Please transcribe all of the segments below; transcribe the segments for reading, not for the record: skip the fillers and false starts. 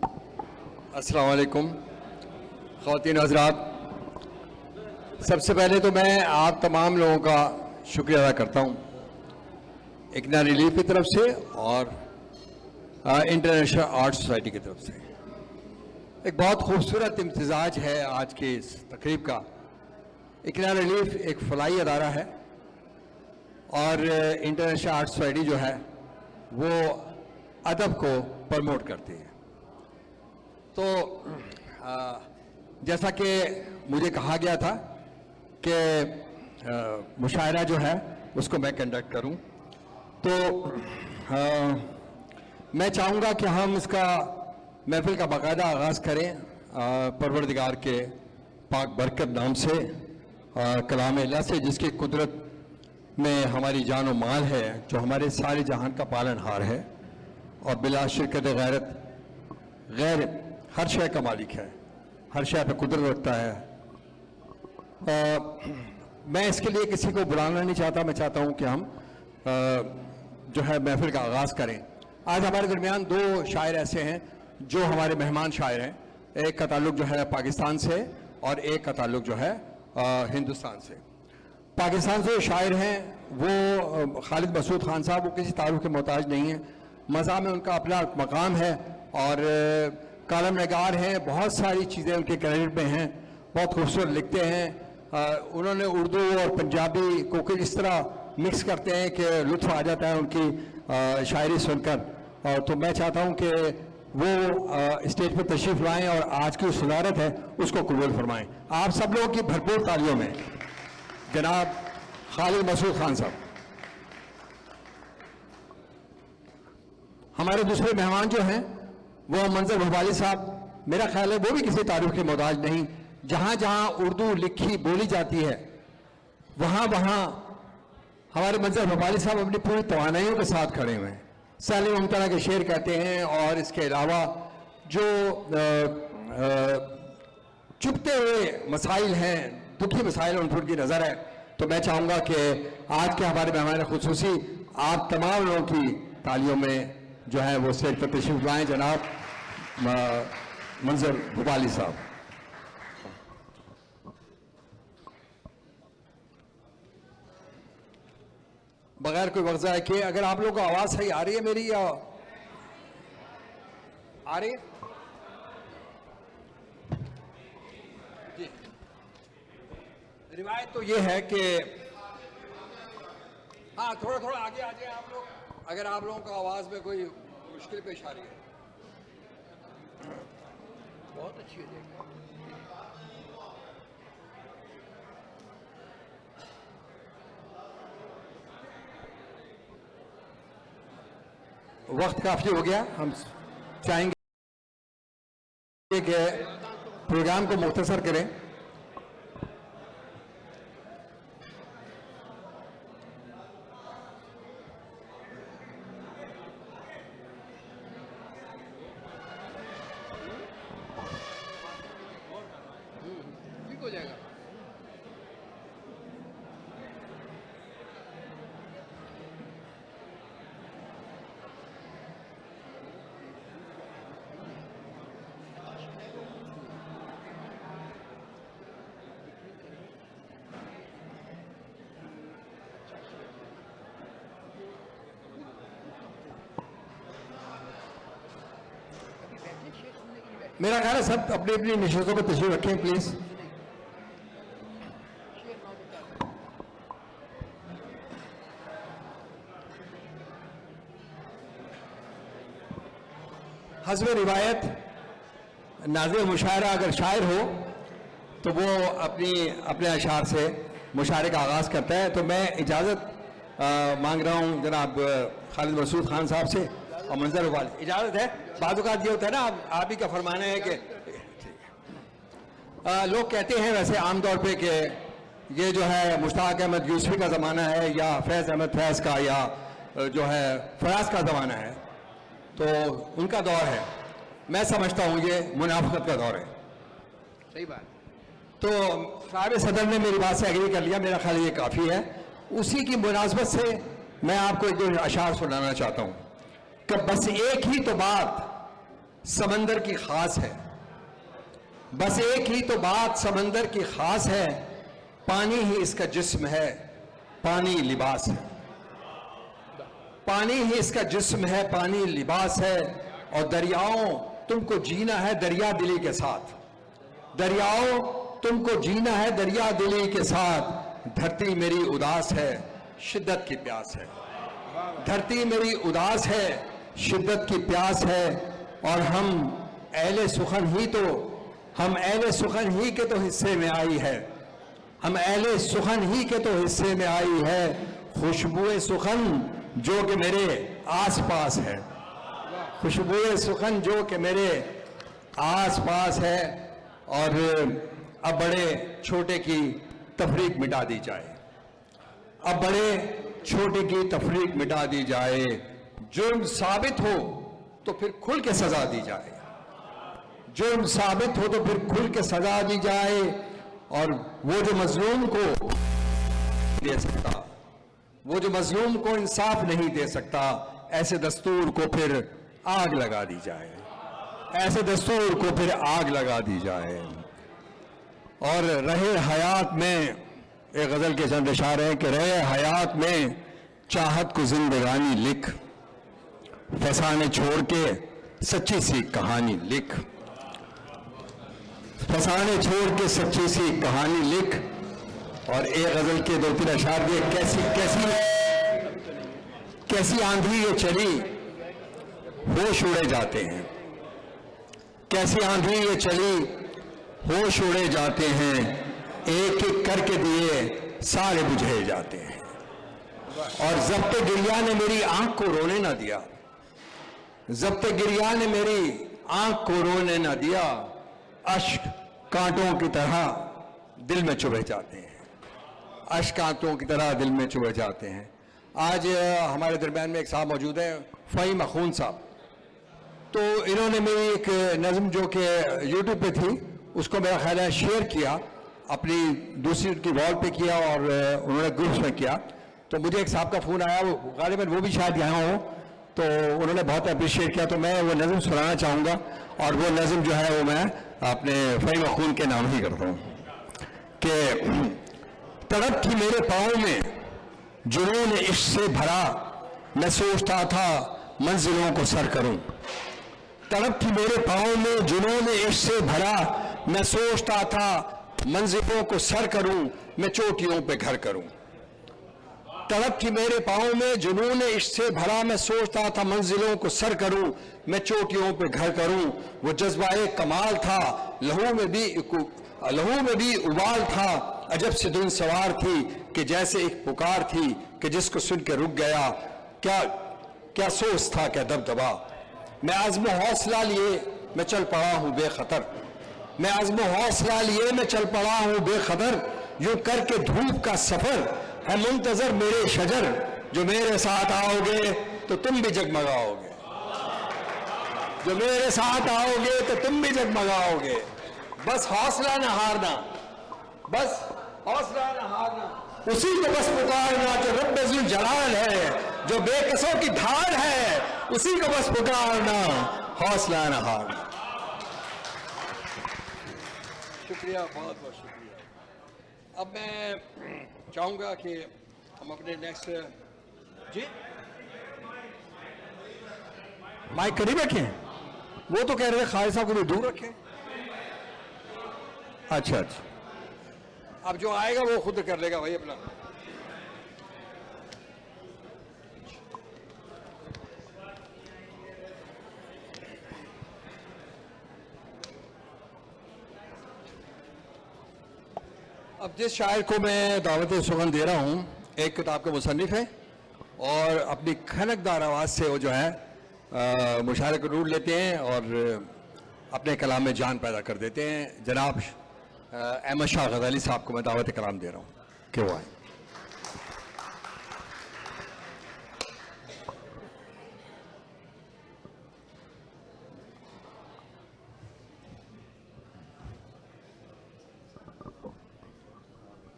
अस्सलाम वालेकुम ख़वातीन हज़रात, सबसे पहले तो मैं आप तमाम लोगों का शुक्रिया अदा करता हूँ इकना रिलीफ की तरफ से और इंटरनेशनल आर्ट सोसाइटी की तरफ से। एक बहुत खूबसूरत इम्तिजाज है आज की इस तकरीब का। इकना रिलीफ एक फलाई अदारा है और इंटरनेशनल आर्ट सोसाइटी जो है वो अदब को प्रमोट करती है। तो जैसा कि मुझे कहा गया था कि मुशायरा जो है उसको मैं कंडक्ट करूं, तो मैं चाहूँगा कि हम इसका महफिल का बाकायदा आगाज़ करें परवरदिगार के पाक बरकत नाम से, कलाम अल्लाह से, जिसकी कुदरत में हमारी जान और माल है, जो हमारे सारे जहान का पालनहार है और बिला शिरकत गैर हर शय का मालिक है, हर शय पे कुदरत रखता है। मैं इसके लिए किसी को बुलाना नहीं चाहता, मैं चाहता हूँ कि हम जो है महफिल का आगाज़ करें। आज हमारे दरमियान दो शायर ऐसे हैं जो हमारे मेहमान शायर हैं। एक का ताल्लुक़ जो है पाकिस्तान से और एक का ताल्लुक़ जो है हिंदुस्तान से। पाकिस्तान से जो शायर हैं वो खालिद मसूद खान साहब, वो किसी तारुफ के मोहताज नहीं है। मज़ा में उनका अपना मकाम है और कालम नगार हैं, बहुत सारी चीज़ें उनके क्रेडिट में हैं, बहुत खूबसूरत लिखते हैं। उन्होंने उर्दू और पंजाबी को इस तरह मिक्स करते हैं कि लुत्फ़ आ जाता है उनकी शायरी सुनकर। तो मैं चाहता हूँ कि वो स्टेज पर तशरीफ़ लाएँ और आज की सदारत है उसको कबूल फरमाएँ। आप सब लोगों की भरपूर तालियों में जनाब खालिद मसूद खान साहब। हमारे दूसरे मेहमान जो हैं वो मंजर भोपाली साहब, मेरा ख्याल है वो भी किसी तारीफ के मोहताज नहीं। जहाँ जहाँ उर्दू लिखी बोली जाती है वहाँ वहाँ हमारे मंजर भोपाली साहब अपनी पूरी तवानाइयों के साथ खड़े हुए हैं। सालिम मुमतना के शेर कहते हैं और इसके अलावा जो चुपते हुए मसाइल हैं, दुखी मसाइल, उन पर उनकी नज़र है। तो मैं चाहूँगा कि आज के हमारे मेहमान खुसूसी आप तमाम लोगों की तालियों में जो है वो स्टेज पर तशरीफ लाएँ। जनाब मंजर भोपाली साहब। बगैर कोई वक्ज़ा है कि अगर आप लोगों को आवाज़ सही आ रही है मेरी, या आ रही है जी। रिवायत तो ये है कि हाँ, थोड़ा थोड़ा आगे आ जाए आप लोग, अगर आप लोगों को आवाज़ में कोई मुश्किल पेश आ रही है। बहुत अच्छी है। वक्त काफ़ी हो गया, हम चाहेंगे कि प्रोग्राम को मुख्तसर करें। हो जाएगा। मेरा ख्याल है सब अपनी अपनी निशस्तों पर तशरीफ रखें प्लीज। हस्ब रिवायत नाज़िर मुशायरा अगर शायर हो तो वो अपने अशार से मुशायरे का आगाज़ करता है। तो मैं इजाज़त मांग रहा हूँ जनाब खालिद मसूद खान साहब से और मंजर भोपाली। इजाज़त है? बाद ये होता है ना, आप ही का फरमाना है कि लोग कहते हैं वैसे आम तौर पे कि ये जो है मुश्ताक अहमद यूसुफी का ज़माना है या फैज़ अहमद फैज़ का या जो है फराज का ज़माना है, तो उनका दौर है। मैं समझता हूँ ये मुनाफिकत का दौर है। सही बात। तो साहब सदर ने मेरी बात से एग्री कर लिया, मेरा ख्याल ये काफ़ी है। उसी की मुनासबत से मैं आपको एक दो अशार सुनाना चाहता हूँ कि बस एक ही तो बात समंदर की खास है। बस एक ही तो बात समंदर की खास है, पानी ही इसका जिस्म है, पानी लिबास है। पानी ही इसका जिस्म है, पानी लिबास है। और दरियाओं तुमको जीना है दरिया दिली के साथ, दरियाओं तुमको जीना है दरिया दिली के साथ। धरती मेरी उदास है, शिद्दत की प्यास है। धरती मेरी उदास है, शिद्दत की प्यास है। और हम अहले सुखन ही के तो हिस्से में आई है, हम अहले सुखन ही के तो हिस्से में आई है। खुशबुए सुखन जो कि मेरे आस पास है, खुशबुए सुखन जो कि मेरे आस पास है। और अब बड़े छोटे की तफरीक मिटा दी जाए, अब बड़े छोटे की तफरीक मिटा दी जाए। जुर्म साबित हो तो फिर खुल के सजा दी जाए, जुर्म साबित हो तो फिर खुल के सजा दी जाए। और वो जो मजलूम को दे सकता, वो जो मजलूम को इंसाफ नहीं दे सकता, ऐसे दस्तूर को फिर आग लगा दी जाए, ऐसे दस्तूर को फिर आग लगा दी जाए। और रहे हयात में, एक गजल के चंद इशारे हैं कि रहे हयात में चाहत को जिंदगानी लिख, फसाने छोड़ के सच्ची सी कहानी लिख, फसाने छोड़ के सच्ची सी कहानी लिख। और एक गजल के दो तीन अशार दिए, कैसी कैसी कैसी आंधी ये चली होश उड़े जाते हैं, कैसी आंधी ये चली होश उड़े जाते हैं। एक एक करके दिए सारे बुझे जाते हैं। और ज़ब्त गिरिया ने मेरी आंख को रोने ना दिया, ज़ब्त गिरिया ने मेरी आंख को रोने ना दिया। अश्क कांटों की तरह दिल में चुभे जाते हैं, अश्क कांटों की तरह दिल में चुभे जाते हैं। आज हमारे दरमियान में एक साहब मौजूद हैं, फ़हीम अखून साहब। तो इन्होंने मेरी एक नज़म जो कि यूट्यूब पे थी, उसको मेरा ख्याल है शेयर किया, अपनी दूसरी उनकी वॉल पे किया और उन्होंने ग्रुप्स में किया। तो मुझे एक साहब का फ़ोन आया, वो गालिबन वो भी शायद यहाँ हो, तो उन्होंने बहुत अप्रिशिएट किया। तो मैं वो नज़म सुनाना चाहूँगा, और वो नज़म जो है वो मैं अपने फ़हीम अखून के नाम ही करता हूँ कि तड़प थी मेरे पाँव में जुनून इश्क से भरा, मैं सोचता था मंजिलों को सर करूं। तड़प थी मेरे पाँव में जुनून इश्क से भरा, मैं सोचता था मंजिलों को सर करूं, मैं चोटियों पे घर करूं। तड़प थी मेरे पाँव में जुनून इश्क से भरा, मैं सोचता था मंजिलों को सर करूं, मैं चोटियों पे घर करूं। वो जज्बा एक कमाल था, लहू में भी उबाल था, अजब से धुन सवार थी कि जैसे एक पुकार थी कि जिसको सुन के रुक गया। क्या क्या सोच था, क्या दबदबा। मैं आज़्म हौसला लिए मैं चल पड़ा हूँ बेखतर, मैं आज़्म हौसला लिए मैं चल पड़ा हूँ बेखतर। यूं करके धूप का सफर है मुंतजर मेरे शजर, जो मेरे साथ आओगे तो तुम भी जगमगाओगे, जो मेरे साथ आओगे तो तुम भी जगमगाओगे। बस हौसला न हारना, बस हौसला न हारना, उसी को बस पुकारना जो रब्बे ज़ुल जलाल है, जो बेकसों की धार है, उसी को बस पुकारना, हौसला न हारना। शुक्रिया, बहुत बहुत शुक्रिया। अब मैं चाहूंगा कि हम अपने नेक्स्ट जी माइक करीब रखें। वो तो कह रहे हैं खालिद साहब को भी दूर रखें। अच्छा अच्छा, अब जो आएगा वो खुद कर लेगा भाई अपना। अब जिस शायर को मैं दावत सुगन दे रहा हूँ, एक किताब के मुसन्निफ है और अपनी खनकदार आवाज़ से वो जो है मुशारे को ढूंढ लेते हैं और अपने कलाम में जान पैदा कर देते हैं। जनाब अहमद शाह गज़ाली साहब को मैं दावत कलाम दे रहा हूँ कि वो आए।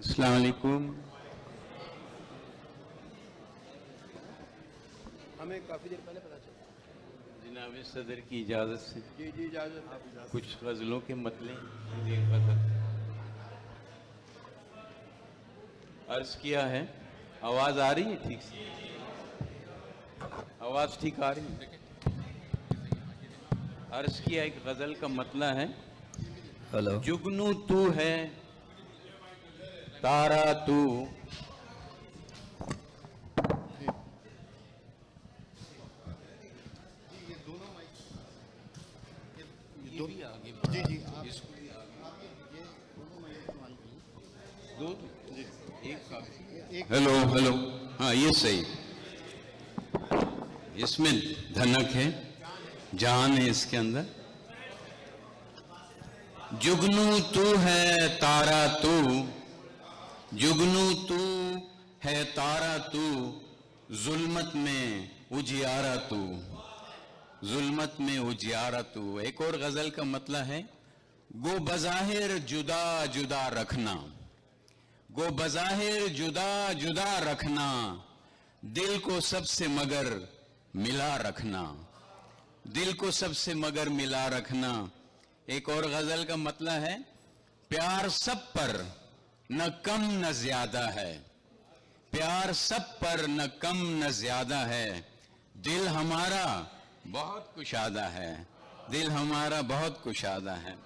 अस्सलाम वालेकुम। हमें काफ़ी देर पहले पता चला। जनाब जनाब सदर की इजाज़त से जी जी इजाज़त। कुछ गज़लों के मतले एक गज़ल अर्ज़ किया है। आवाज़ आ रही है ठीक से? आवाज़ ठीक आ रही है? अर्ज़ किया एक गज़ल का मतला है। हेलो। जुगनू तू है तारा तू, हेलो हेलो, हाँ ये सही, इसमें धनक है, जान है इसके अंदर। जुगनू तू है तारा तू, जुगनू तू है तारा तू, जुल्मत में उजियारा तू, जुल्मत में उजियारा तू। एक और गजल का मतलब है, गो बज़ाहिर जुदा जुदा रखना, गो बज़ाहिर जुदा जुदा रखना, दिल को सबसे मगर मिला रखना, दिल को सबसे मगर मिला रखना। एक और गजल का मतलब है, प्यार सब पर न कम न ज्यादा है, प्यार सब पर न कम न ज्यादा है, दिल हमारा बहुत कुशादा है, दिल हमारा बहुत कुशादा है।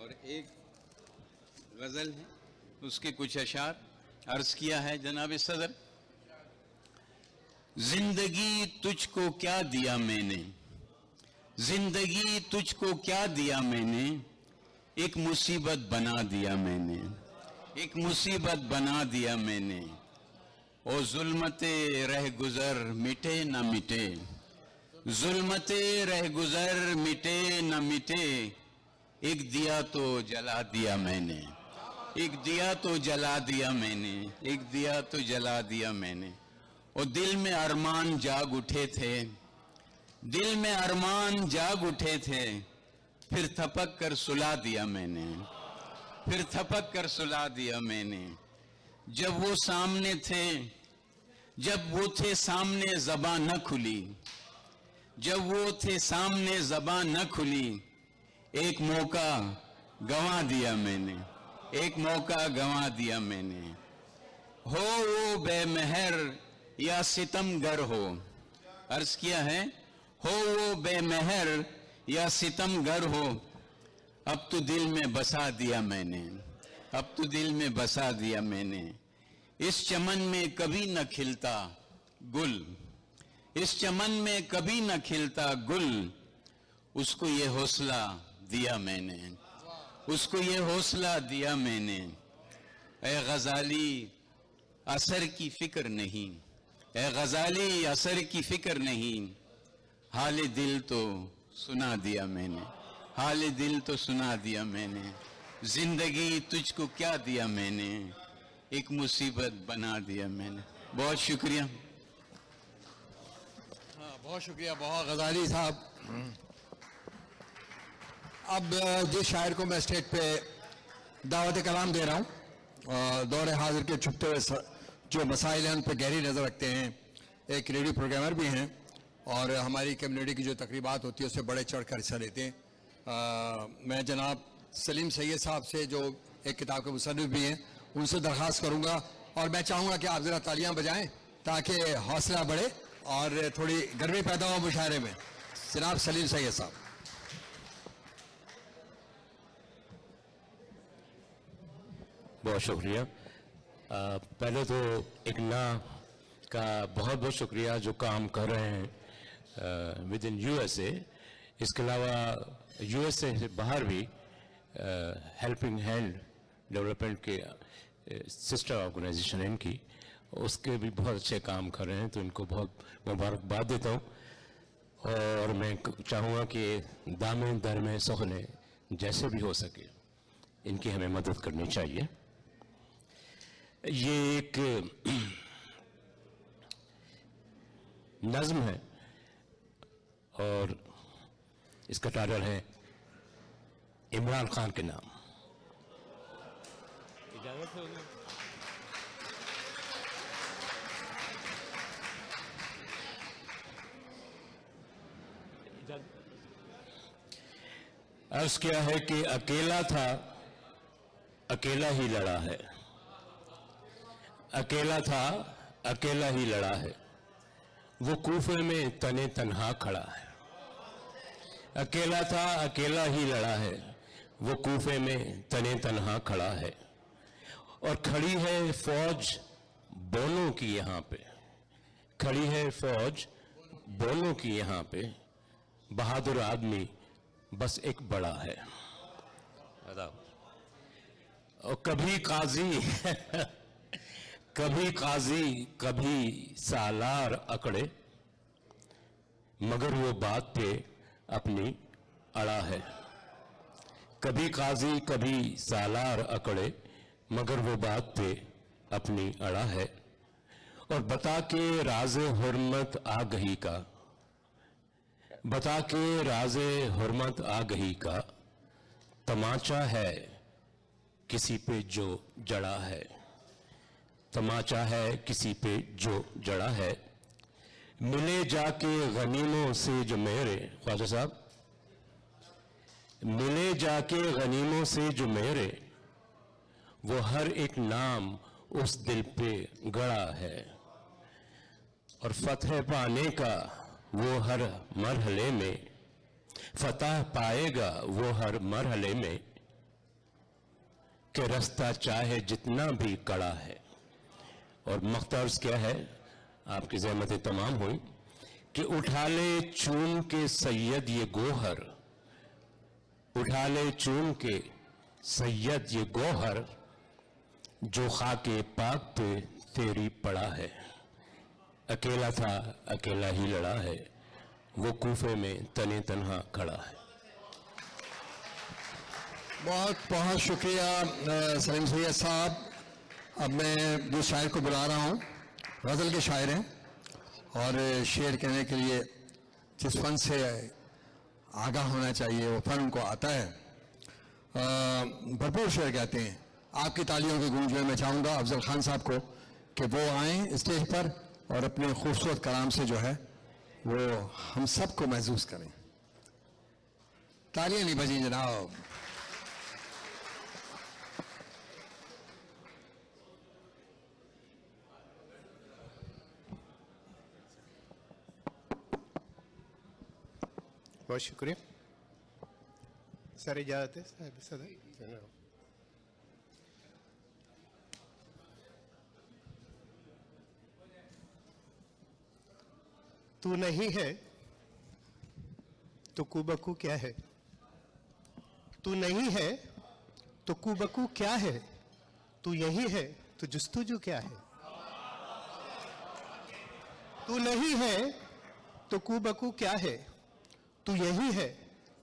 और एक गजल है, उसके कुछ अशार अर्ज किया है जनाब सदर। जिंदगी तुझको क्या दिया मैंने, जिंदगी तुझको क्या दिया मैंने, एक मुसीबत बना दिया मैंने, एक मुसीबत बना दिया मैंने। ओ जुल्मते रह गुजर मिटे न मिटे, जुल्मते रह गुजर मिटे न मिटे, एक दिया तो जला दिया मैंने, एक दिया तो जला दिया मैंने, एक दिया तो जला दिया मैंने। और दिल में अरमान जाग उठे थे, दिल में अरमान जाग उठे थे, फिर थपक कर सुला दिया मैंने, फिर थपक कर सुला दिया मैंने। जब वो सामने थे, जब वो थे सामने ज़बान न खुली, जब वो थे सामने ज़बान न खुली, एक मौका गंवा दिया मैंने, एक मौका गंवा दिया मैंने। हो वो बेमहर या सितमगर हो, अर्ज किया है, हो वो बेमहर या सितमगर हो, अब तो दिल में बसा दिया मैंने, अब तो दिल में बसा दिया मैंने। इस चमन में कभी न खिलता गुल, इस चमन में कभी न खिलता गुल, उसको ये हौसला दिया मैंने, उसको ये हौसला दिया मैंने। ए गजाली असर की फिक्र नहीं, ए गजाली असर की फिक्र नहीं, हाल दिल तो सुना दिया मैंने, हाल दिल तो सुना दिया मैंने। जिंदगी तुझको क्या दिया मैंने, एक मुसीबत बना दिया मैंने। बहुत शुक्रिया। हाँ बहुत शुक्रिया, बहुत गजाली साहब। अब जिस शायर को मैं स्टेज पे दावत कलाम दे रहा हूँ, दौरे हाजिर के छुपते हुए जो मसाइल हैं उन पर गहरी नज़र रखते हैं, एक रेडियो प्रोग्रामर भी हैं और हमारी कम्युनिटी की जो तकरीबात होती है उससे बड़े चढ़ कर हिस्सा लेते हैं। मैं जनाब सलीम सैयद साहब से जो एक किताब के मुसन्निफ भी हैं उनसे दरख्वास्त करूँगा और मैं चाहूँगा कि आप ज़रा तालियाँ बजाएं ताकि हौसला बढ़े और थोड़ी गर्मी पैदा हो मुशायरे में। जनाब सलीम सैयद साहब। बहुत शुक्रिया। पहले तो इकना का बहुत बहुत शुक्रिया जो काम कर रहे हैं विद इन यूएसए। इसके अलावा यूएसए से बाहर भी हेल्पिंग हैंड डेवलपमेंट के सिस्टर ऑर्गेनाइजेशन है इनकी, उसके भी बहुत अच्छे काम कर रहे हैं, तो इनको बहुत मुबारकबाद देता हूँ। और मैं चाहूँगा कि दामे दरमे सोहने जैसे भी हो सके इनकी हमें मदद करनी चाहिए। ये एक नज़्म है और इसका टाइटल है इमरान खान के नाम। इजाजत है उन्हें? अर्ज किया है कि अकेला था, अकेला ही लड़ा है। अकेला था, अकेला ही लड़ा है। वो कूफे में तने तन्हा खड़ा है। अकेला था, अकेला ही लड़ा है। वो कूफे में तने तन्हा खड़ा है। और खड़ी है फौज बोलों की यहाँ पे, खड़ी है फौज बोलों की यहाँ पे। बहादुर आदमी बस एक बड़ा है। और कभी काजी कभी काजी कभी सालार अकड़े, मगर वो बात पे अपनी अड़ा है। कभी काजी कभी सालार अकड़े, मगर वो बात पे अपनी अड़ा है। और बता के राज़े हुर्मत आ गही का, बता के राज़े हुर्मत आ गही का, तमाचा है किसी पे जो जड़ा है। तमाचा है किसी पे जो जड़ा है। मिले जाके गनीमों से जो मेरे, ख्वाजा साहब, मिले जाके गनीमों से जो मेरे, वो हर एक नाम उस दिल पे गड़ा है। और फतह पाने का वो हर मरहले में, फतह पाएगा वो हर मरहले में, कि रास्ता चाहे जितना भी कड़ा है। और मख्तर्ज क्या है, आपकी ज़हमतें तमाम हुई कि उठा ले चून के सैयद ये गोहर, उठा ले चून के सैयद ये गोहर, जो खाके पाक पे तेरी पड़ा है। अकेला था, अकेला ही लड़ा है। वो कूफे में तने तन्हा खड़ा है। बहुत बहुत शुक्रिया सलीम सैयद साहब। अब मैं जो शायर को बुला रहा हूँ, गज़ल के शायर हैं और शेर कहने के लिए जिस फन से आगाह होना चाहिए वो फन उनको आता है। भरपूर शेर कहते हैं। आपकी तालियों की गूंज में मैं चाहूँगा अफजल खान साहब को कि वो आएँ स्टेज पर और अपने खूबसूरत कलाम से जो है वो हम सबको महसूस करें। तालियां नहीं बजी जनाब। बहुत शुक्रिया। सर इजाजत है सर। तू नहीं है तो कुबकू क्या है, तू नहीं है तो कुबकू क्या है, तू यही है तो जुस्तुजू क्या है। तू नहीं है तो कुबकू क्या है, तू यही है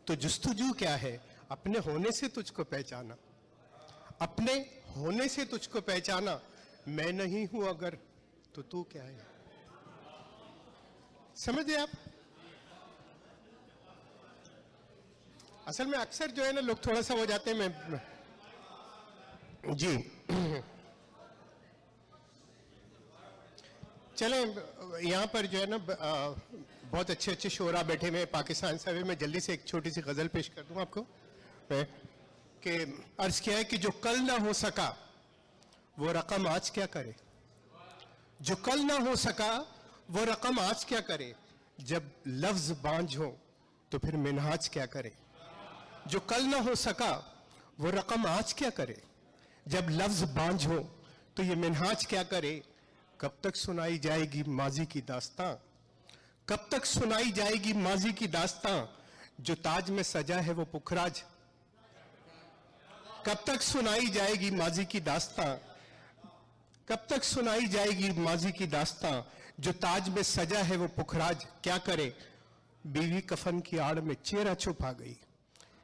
तो जुस्तुजू क्या है। अपने होने से तुझको पहचाना, अपने होने से तुझको पहचाना। मैं नहीं हूं अगर तो तू क्या है। समझे आप? असल में अक्सर जो है ना लोग थोड़ा सा हो जाते हैं। मैं जी चले यहाँ पर जो है ना बहुत अच्छे अच्छे शोरा बैठे हुए पाकिस्तान से। मैं जल्दी से एक छोटी सी गजल पेश कर दूं आपको कि अर्ज किया है कि जो कल ना हो सका वो रकम आज क्या करे। जो कल ना हो सका वो रकम आज क्या करे। जब लफ्ज बांझ हो तो फिर मिनहाज क्या करे। जो कल ना हो सका वो रकम आज क्या करे। जब लफ्ज बांझ हो तो ये मिनहाज क्या करे। कब तक सुनाई जाएगी माजी की दास्तां, कब तक सुनाई जाएगी माजी की दास्तां। जो ताज में सजा है वो पुखराज, कब तक सुनाई जाएगी माजी की दास्तां। कब तक सुनाई जाएगी माजी की दास्तां। जो ताज में सजा है वो पुखराज क्या करे। बीवी कफन की आड़ में चेहरा छुपा गई,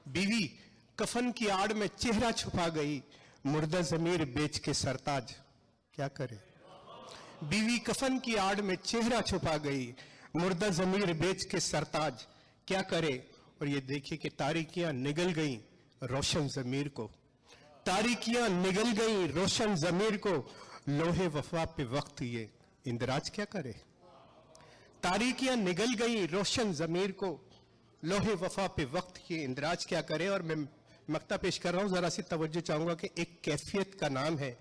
बीवी कफन की आड़ में चेहरा छुपा गई। मुर्दा जमीर बेच के सरताज क्या करे। बीवी कफन की आड़ में चेहरा छुपा गई, मुर्दा जमीर बेच के सरताज क्या करे। और ये देखिए कि तारीकियां निगल गई रोशन जमीर को, तारीकियां निगल गई रोशन जमीर को। लोहे वफा पे वक्त ये इंदराज क्या करे। तारीकियां निगल गई रोशन जमीर को, लोहे वफा पे वक्त की इंदराज क्या करे। और मैं मक्ता पेश कर रहा हूं, जरा सी तवज्जो चाहूंगा कि एक कैफियत का नाम है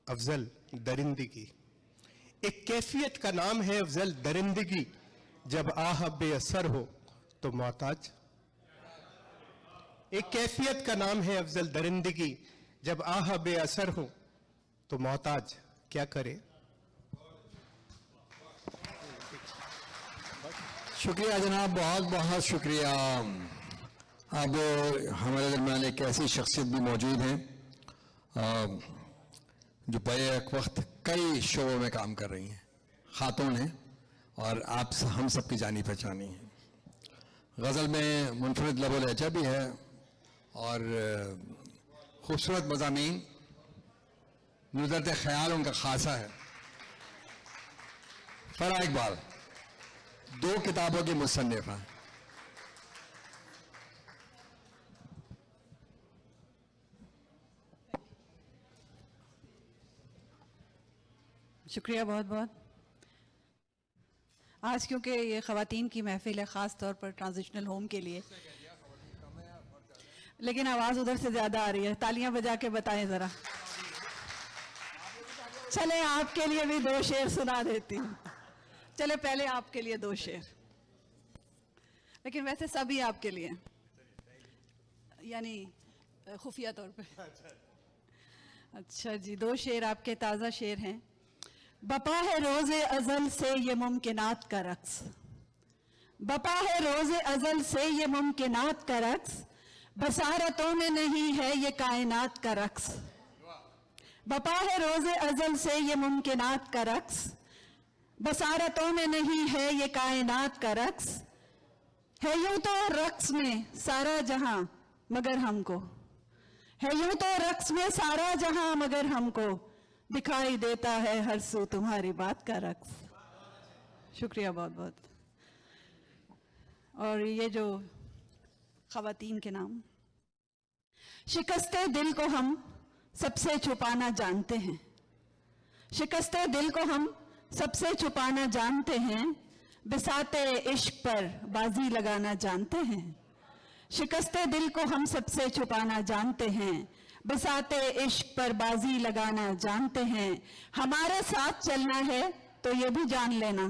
अफजल दरिंदगी। एक कैफियत का नाम है अफजल दरिंदगी, जब आह बेअसर हो तो मोहताज। एक कैफियत का नाम है अफजल दरिंदगी, जब आह बेअसर हो तो मोहताज क्या करे। शुक्रिया जनाब, बहुत बहुत शुक्रिया। अब हमारे दरमियान एक ऐसी शख्सियत भी मौजूद हैं जो बैक वक्त कई शोबों में काम कर रही हैं, खातून हैं और आप हम सब की जानी पहचानी हैं। गज़ल में मुनफरिद लबो लहजा भी है और खूबसूरत मज़ामीन, नुज़रत ख्याल उनका खासा है। फराह इकबाल 2 किताबों की मुसन्निफ़ा। शुक्रिया बहुत बहुत। आज क्योंकि ये ख़वातीन की महफिल है, ख़ास तौर पर ट्रांजिशनल होम के लिए, लेकिन आवाज़ उधर से ज़्यादा आ रही है। तालियां बजा के बताएं ज़रा। चले आपके लिए भी 2 शेर सुना देती हूँ। चले पहले आपके लिए 2 शेर, लेकिन वैसे सभी आपके लिए, यानी खुफिया तौर पे। अच्छा जी, 2 शेर आपके ताज़ा शेर हैं। बपा है रोज़े अज़ल से ये मुमकिनात का रक्स, बपा है रोज़े अज़ल से ये मुमकिनात का रक्स, बसारतों में नहीं है ये कायनात का रक्स। बपा है रोज़े अज़ल से ये मुमकिनात का रक्स, बसारतों में नहीं है ये कायनात का रक्स। है यूं तो रक्स में सारा जहां मगर हमको, है यूं तो रक्स में सारा जहां मगर हमको, दिखाई देता है हर सू तुम्हारी बात का रक्स। शुक्रिया बहुत बहुत। और ये जो ख़वातीन के नाम, शिकस्ते दिल को हम सबसे छुपाना जानते हैं, शिकस्ते दिल को हम सबसे छुपाना जानते हैं, बिसाते इश्क पर बाजी लगाना जानते हैं। शिकस्ते दिल को हम सबसे छुपाना जानते हैं, बिसाते इश्क पर बाजी लगाना जानते हैं। हमारे साथ चलना है तो ये भी जान लेना,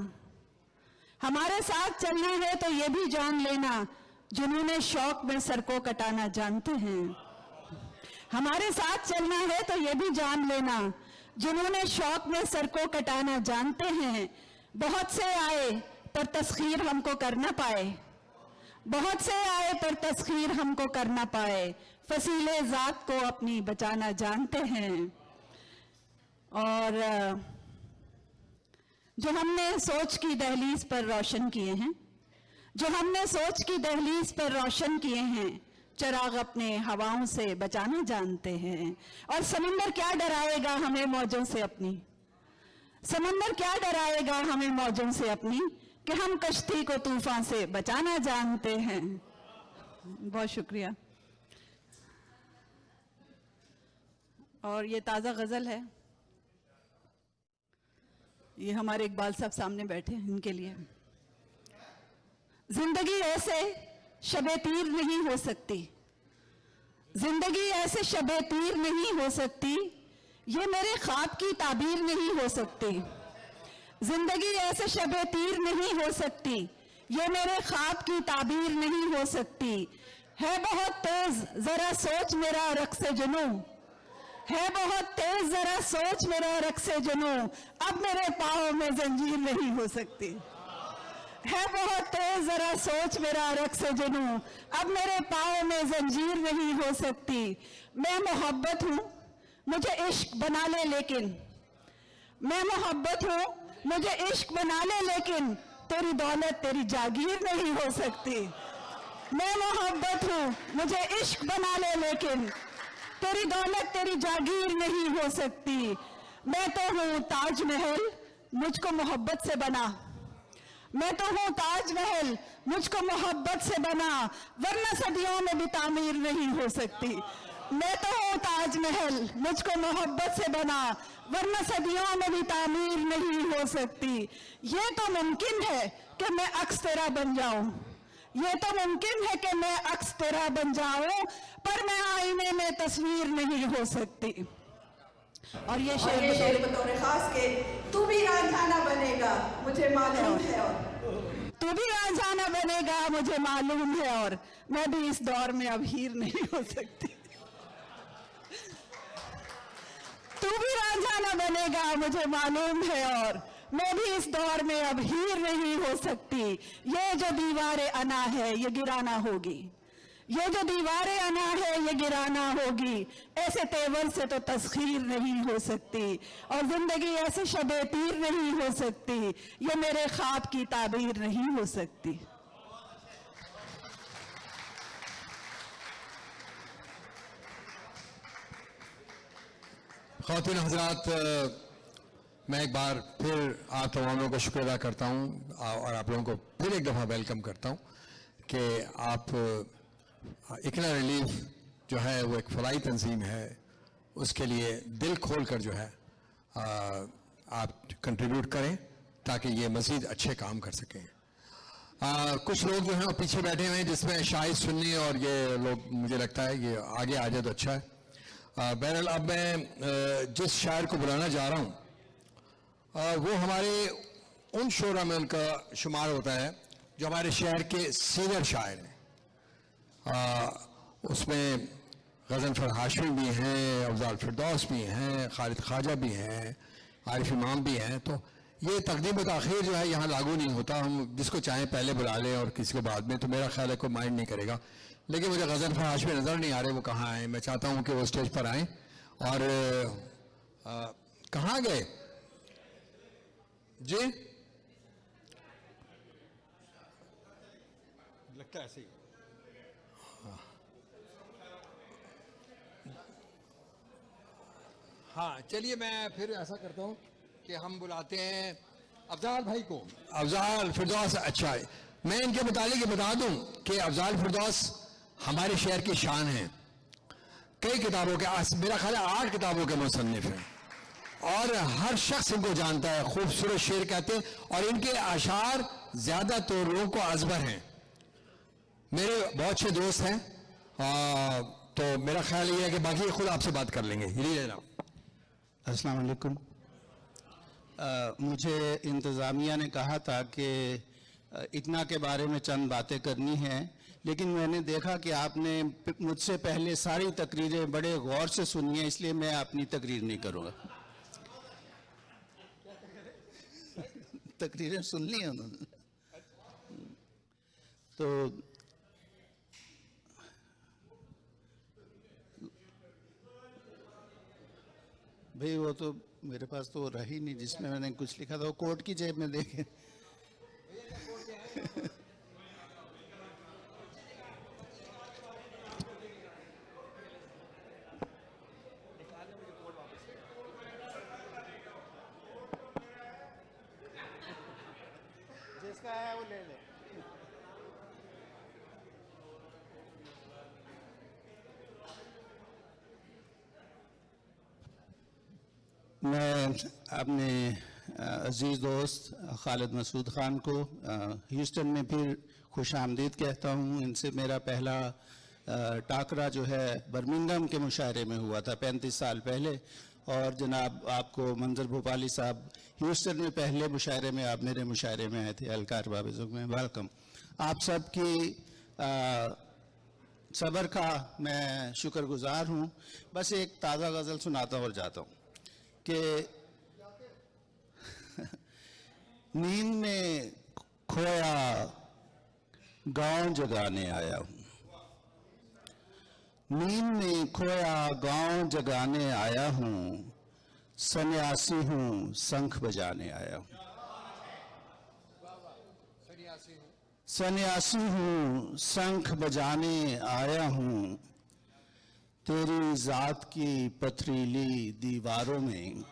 हमारे साथ चलना है तो ये भी जान लेना, जुनूने शौक में सर को कटाना जानते हैं। हमारे साथ चलना है तो ये भी जान लेना, जुनूने शौक में सर को कटाना जानते हैं। बहुत से आए पर तस्खीर हमको कर ना पाए, बहुत से आए पर तस्खीर हमको कर ना पाए, फसीले ज़ात को अपनी बचाना जानते हैं। और जो हमने सोच की दहलीज पर रोशन किए हैं, जो हमने सोच की दहलीज पर रोशन किए हैं, चिराग अपने हवाओं से बचाना जानते हैं। और समंदर क्या डराएगा हमें मौजों से अपनी, समंदर क्या डराएगा हमें मौजों से अपनी, कि हम कश्ती को तूफान से बचाना जानते हैं। बहुत शुक्रिया। और ये ताज़ा गज़ल है, ये हमारे इकबाल साहब सामने बैठे हैं, इनके लिए। जिंदगी ऐसे शबे तीर नहीं हो सकती, जिंदगी ऐसे शबे तीर नहीं हो सकती, ये मेरे ख्वाब की ताबीर नहीं हो सकती। जिंदगी ऐसे शबे तीर नहीं हो सकती, ये मेरे ख्वाब की ताबीर नहीं हो सकती। है बहुत तेज जरा सोच मेरा रक्स जुनू, है बहुत तेज जरा सोच मेरा रक्स जुनू, अब मेरे पाँव में जंजीर नहीं हो सकती। है बहुत तेज जरा सोच मेरा रक्स जुनू, अब मेरे पाँव में जंजीर नहीं हो सकती। मैं मोहब्बत हूँ मुझे इश्क बना ले लेकिन, मैं मोहब्बत हूँ मुझे इश्क बना ले लेकिन, तेरी दौलत तेरी जागीर नहीं हो सकती। मैं मोहब्बत हूँ मुझे इश्क बना ले लेकिन, तेरी दौलत तेरी जागीर नहीं हो सकती। मैं तो हूँ ताजमहल मुझको मोहब्बत से बना, मैं तो हूँ ताजमहल मुझको मोहब्बत से बना, वरना सदियों में भी तामीर नहीं हो सकती। मैं तो हूँ ताजमहल मुझको मोहब्बत से बना, वरना सदियों में भी तामीर नहीं हो सकती। ये तो मुमकिन है कि मैं अक्स तेरा बन जाऊं, ये तो मुमकिन है कि मैं अक्स तेरा बन जाऊं, पर मैं आईने में तस्वीर नहीं हो सकती। और ये शेर बतौर खास के तू भी रांझाना बनेगा मुझे मालूम है, और तू भी रांझाना बनेगा मुझे मालूम है, और मैं भी इस दौर में अब हीर नहीं हो सकती। तू भी रांझाना बनेगा मुझे मालूम है, और मैं भी इस दौर में अब हीर नहीं हो सकती। ये जो दीवारें अना है ये गिराना होगी, ये जो दीवारें अना है ये गिराना होगी। ऐसे तेवर से तो तस्खीर नहीं हो सकती, और जिंदगी ऐसे शबे तीर नहीं हो सकती। ये मेरे ख्वाब की ताबीर नहीं हो सकती। ख़वातीन हज़रात, मैं एक बार फिर आप तमाम लोगों का शुक्र अदा करता हूँ और आप लोगों को फिर एक दफ़ा वेलकम करता हूँ कि आप इकना रिलीफ जो है वो एक फलाई तंजीम है, उसके लिए दिल खोल कर जो है आप कंट्रीब्यूट करें ताकि ये मज़ीद अच्छे काम कर सकें। कुछ लोग जो हैं वो पीछे बैठे हुए हैं, जिसमें शाहिद सुन्नी और ये लोग, मुझे लगता है ये आगे आ जाए तो अच्छा है। बहरहाल अब मैं जिस शायर को बुलाना जा रहा हूँ वो हमारे उन शोरा में उनका शुमार होता है जो हमारे शहर के सीनियर शायर हैं। उसमें गज़नफ़र हाशमी भी हैं, अफ़ज़ाल फ़िरदौस भी हैं, खालिद ख्वाजा भी हैं, आरिफ इमाम भी हैं। तो ये तक़दीम ताख़ीर जो है यहाँ लागू नहीं होता, हम जिसको चाहें पहले बुला लें और किसी को बाद में, तो मेरा ख्याल है कोई माइंड नहीं करेगा। लेकिन मुझे गज़नफ़र हाशमी नज़र नहीं आ रहे, वो कहाँ आए? मैं चाहता हूँ कि वो स्टेज पर आएँ। और कहाँ गए जी? लगता है ऐसे ही। हाँ चलिए, मैं फिर ऐसा करता हूँ कि हम बुलाते हैं अफ़ज़ाल भाई को। अफ़ज़ाल फ़िरदौस, अच्छा मैं इनके मुतालिक ये बता दूँ कि अफ़ज़ाल फ़िरदौस हमारे शहर की शान है। कई किताबों के, मेरा ख्याल है 8 किताबों के मुसन्निफ़ हैं और हर शख्स इनको जानता है। खूबसूरत शेर कहते हैं और इनके अशार ज़्यादा तो लोगों को अज़बर हैं। मेरे बहुत अच्छे दोस्त हैं, तो मेरा ख्याल ये है कि बाकी खुद आपसे बात कर लेंगे। अस्सलाम वालेकुम। मुझे इंतज़ामिया ने कहा था कि इकना के बारे में चंद बातें करनी हैं, लेकिन मैंने देखा कि आपने मुझसे पहले सारी तकरीरें बड़े गौर से सुनी हैं, इसलिए मैं अपनी तकरीर नहीं करूँगा। तकरीरें सुन ली हैं उन्होंने, तो भाई वो तो मेरे पास तो रही ही नहीं जिसमें मैंने कुछ लिखा था, वो कोट की जेब में देखे। जिसका है वो ले ले। मैं अपने अजीज़ दोस्त खालिद मसूद ख़ान को ह्यूस्टन में फिर खुश आमदीद कहता हूँ। इनसे मेरा पहला टाकरा जो है बर्मिंघम के मुशायरे में हुआ था 35 साल पहले, और जनाब आपको मंजर भोपाली साहब ह्यूस्टन में पहले मुशायरे में आप मेरे मुशायरे में आए थे अलकार बाबेज़ुग में। वेलकम। आप सब की सब्र का मैं शुक्रगुजार हूँ। बस एक ताज़ा गज़ल सुनाता और जाता हूँ कि नींद में खोया गांव जगाने आया हूँ, नींद में खोया गांव जगाने आया हूँ, सन्यासी हूँ शंख बजाने आया हूँ, सन्यासी हूँ शंख बजाने आया हूँ, तेरी जात की पथरीली दीवारों में,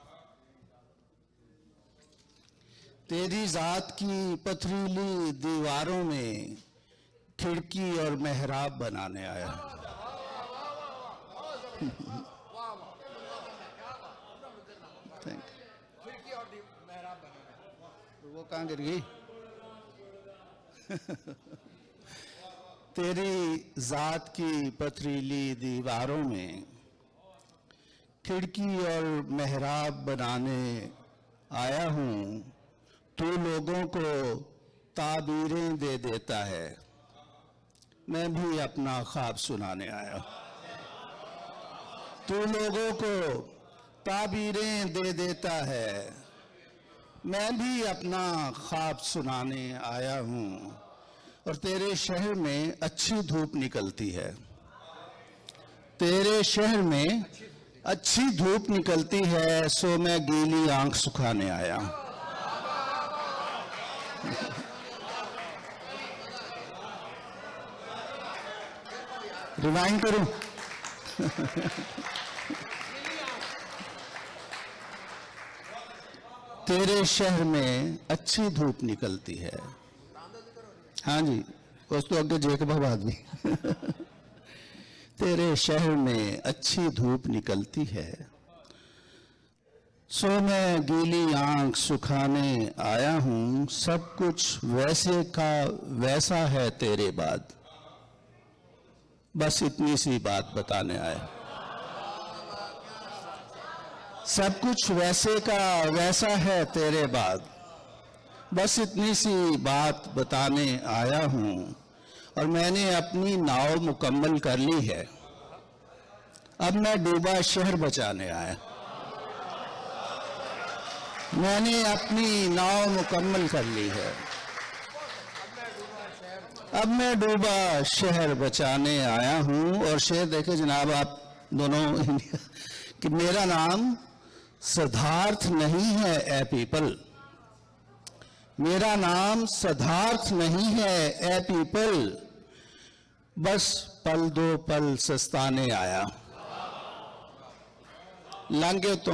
तेरी जात की पथरीली दीवारों में खिड़की और मेहराब बनाने आया। वो कहाँ गिर गई? तेरी जात की पथरीली दीवारों में खिड़की और मेहराब बनाने आया हूँ। तू लोगों को ताबीरें दे देता है, मैं भी अपना ख्वाब सुनाने आया। तू लोगों को ताबीरें दे देता है, मैं भी अपना ख्वाब सुनाने आया हूँ। और तेरे शहर में अच्छी धूप निकलती है, तेरे शहर में अच्छी धूप निकलती है, सो मैं गीली आंख सुखाने आया। रिवाइंड करूं? तेरे शहर में अच्छी धूप निकलती है। हाँ जी, उस तो अगे जेक बाबा भी। तेरे शहर में अच्छी धूप निकलती है, सो मैं गीली आंख सुखाने आया हूं। सब कुछ वैसे का वैसा है तेरे बाद, बस इतनी सी बात बताने आया। सब कुछ वैसे का वैसा है तेरे बाद, बस इतनी सी बात बताने आया हूं। और मैंने अपनी नाव मुकम्मल कर ली है, अब मैं डूबा शहर बचाने आया। मैंने अपनी नाव मुकम्मल कर ली है, अब मैं डूबा शहर बचाने आया हूं। और शेर देखे जनाब आप दोनों कि मेरा नाम सिद्धार्थ नहीं है ए पीपल, मेरा नाम सिद्धार्थ नहीं है ए पीपल, बस पल दो पल सस्ताने आया। लांगे तो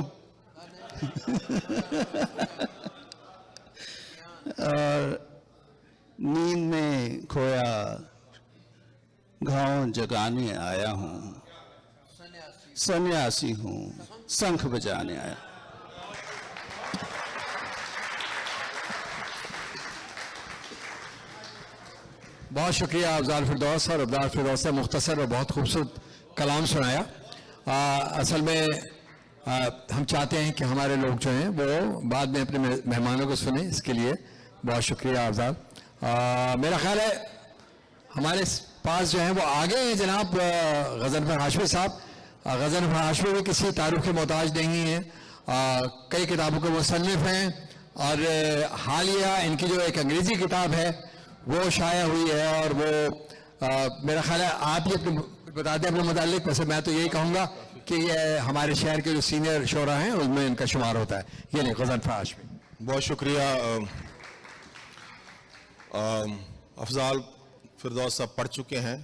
और नींद में खोया घाव जगाने आया हूं। सन्यासी हूं, शंख बजाने आया। बहुत शुक्रिया अफजाल फिरदौस। और अफजाल फिरदौस ने मुख्तसर और बहुत खूबसूरत कलाम सुनाया। असल में हम चाहते हैं कि हमारे लोग जो हैं वो बाद में अपने मेहमानों को सुने, इसके लिए बहुत शुक्रिया अफजाल। मेरा ख्याल है हमारे पास जो है वो आगे हैं जनाब गज़नफ़र हाशमी साहब। गज़नफ़र हाशमी भी किसी तारुफ के मोहताज नहीं हैं, कई किताबों के मुसन्निफ़ हैं। और हालिया इनकी जो एक अंग्रेज़ी किताब है वो शाया हुई है। और वो मेरा ख्याल है आप ये अपने बता दें अपने मुतालिक। वैसे मैं तो यही कहूँगा कि ये हमारे शहर के जो सीनियर शोरा हैं उनमें इनका शुमार होता है। ये नहीं, गज़नफ़र हाशमी। बहुत शुक्रिया। अफजाल फिरदौस साहब पढ़ चुके हैं,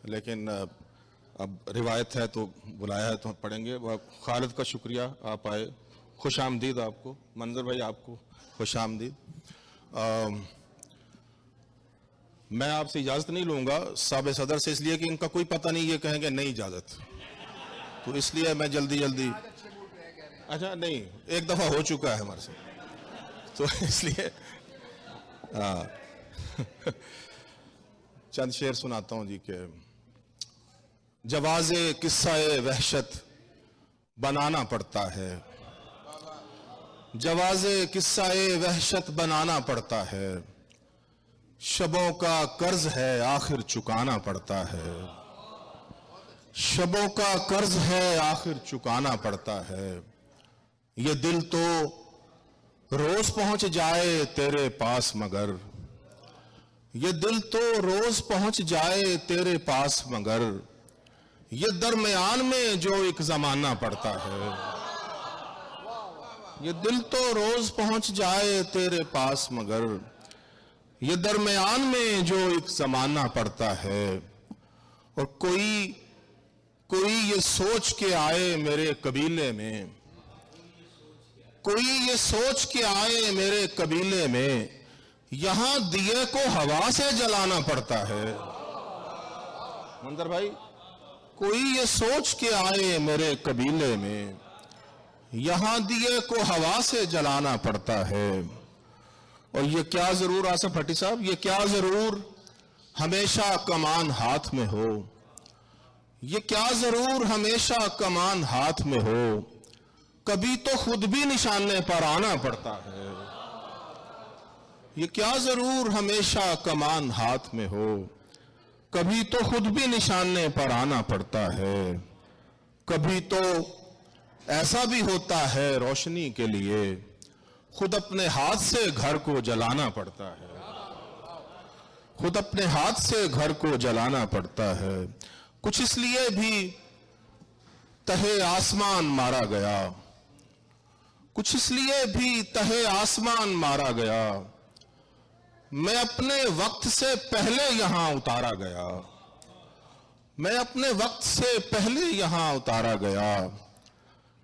लेकिन अब रिवायत है तो बुलाया है तो हम पढ़ेंगे। खालिद का शुक्रिया, आप आए, खुश आमदीद आपको। मंजर भाई आपको खुश आमदीद। मैं आपसे इजाज़त नहीं लूँगा साहब सदर से, इसलिए कि इनका कोई पता नहीं, ये कहेंगे नहीं इजाज़त, तो इसलिए मैं जल्दी जल्दी। अच्छा नहीं, एक दफ़ा हो चुका है हमारे से, तो इसलिए चंद शेर सुनाता हूं जी के जवाज़े किस्सा-ए वहशत बनाना पड़ता है, जवाज़े किस्सा-ए वहशत बनाना पड़ता है, शबों का कर्ज है आखिर चुकाना पड़ता है, शबों का कर्ज है आखिर चुकाना पड़ता है। ये दिल तो रोज पहुंच जाए तेरे पास मगर, ये दिल तो रोज पहुंच जाए तेरे पास मगर, ये दरमियान में जो एक जमाना पड़ता है, ये दिल तो रोज पहुंच जाए तेरे पास मगर, ये दरमियान में जो एक जमाना पड़ता है। और कोई ये सोच के आए मेरे कबीले में, कोई ये सोच के आए मेरे कबीले में, यहां दिए को हवा से जलाना पड़ता है। मंदर भाई, कोई ये सोच के आए मेरे कबीले में, यहां दिए को हवा से जलाना पड़ता है। और ये क्या जरूर, आसफ भट्टी साहब, ये क्या जरूर हमेशा कमान हाथ में हो, ये क्या जरूर हमेशा कमान हाथ में हो, कभी तो खुद भी निशाने पर आना पड़ता है। ये क्या जरूर हमेशा कमान हाथ में हो, कभी तो खुद भी निशाने पर आना पड़ता है। कभी तो ऐसा भी होता है रोशनी के लिए खुद अपने हाथ से घर को जलाना पड़ता है, खुद अपने हाथ से घर को जलाना पड़ता है। कुछ इसलिए भी तहे आसमान मारा गया, कुछ इसलिए भी तहे आसमान मारा गया, मैं अपने वक्त से पहले यहां उतारा गया, मैं अपने वक्त से पहले यहां उतारा गया।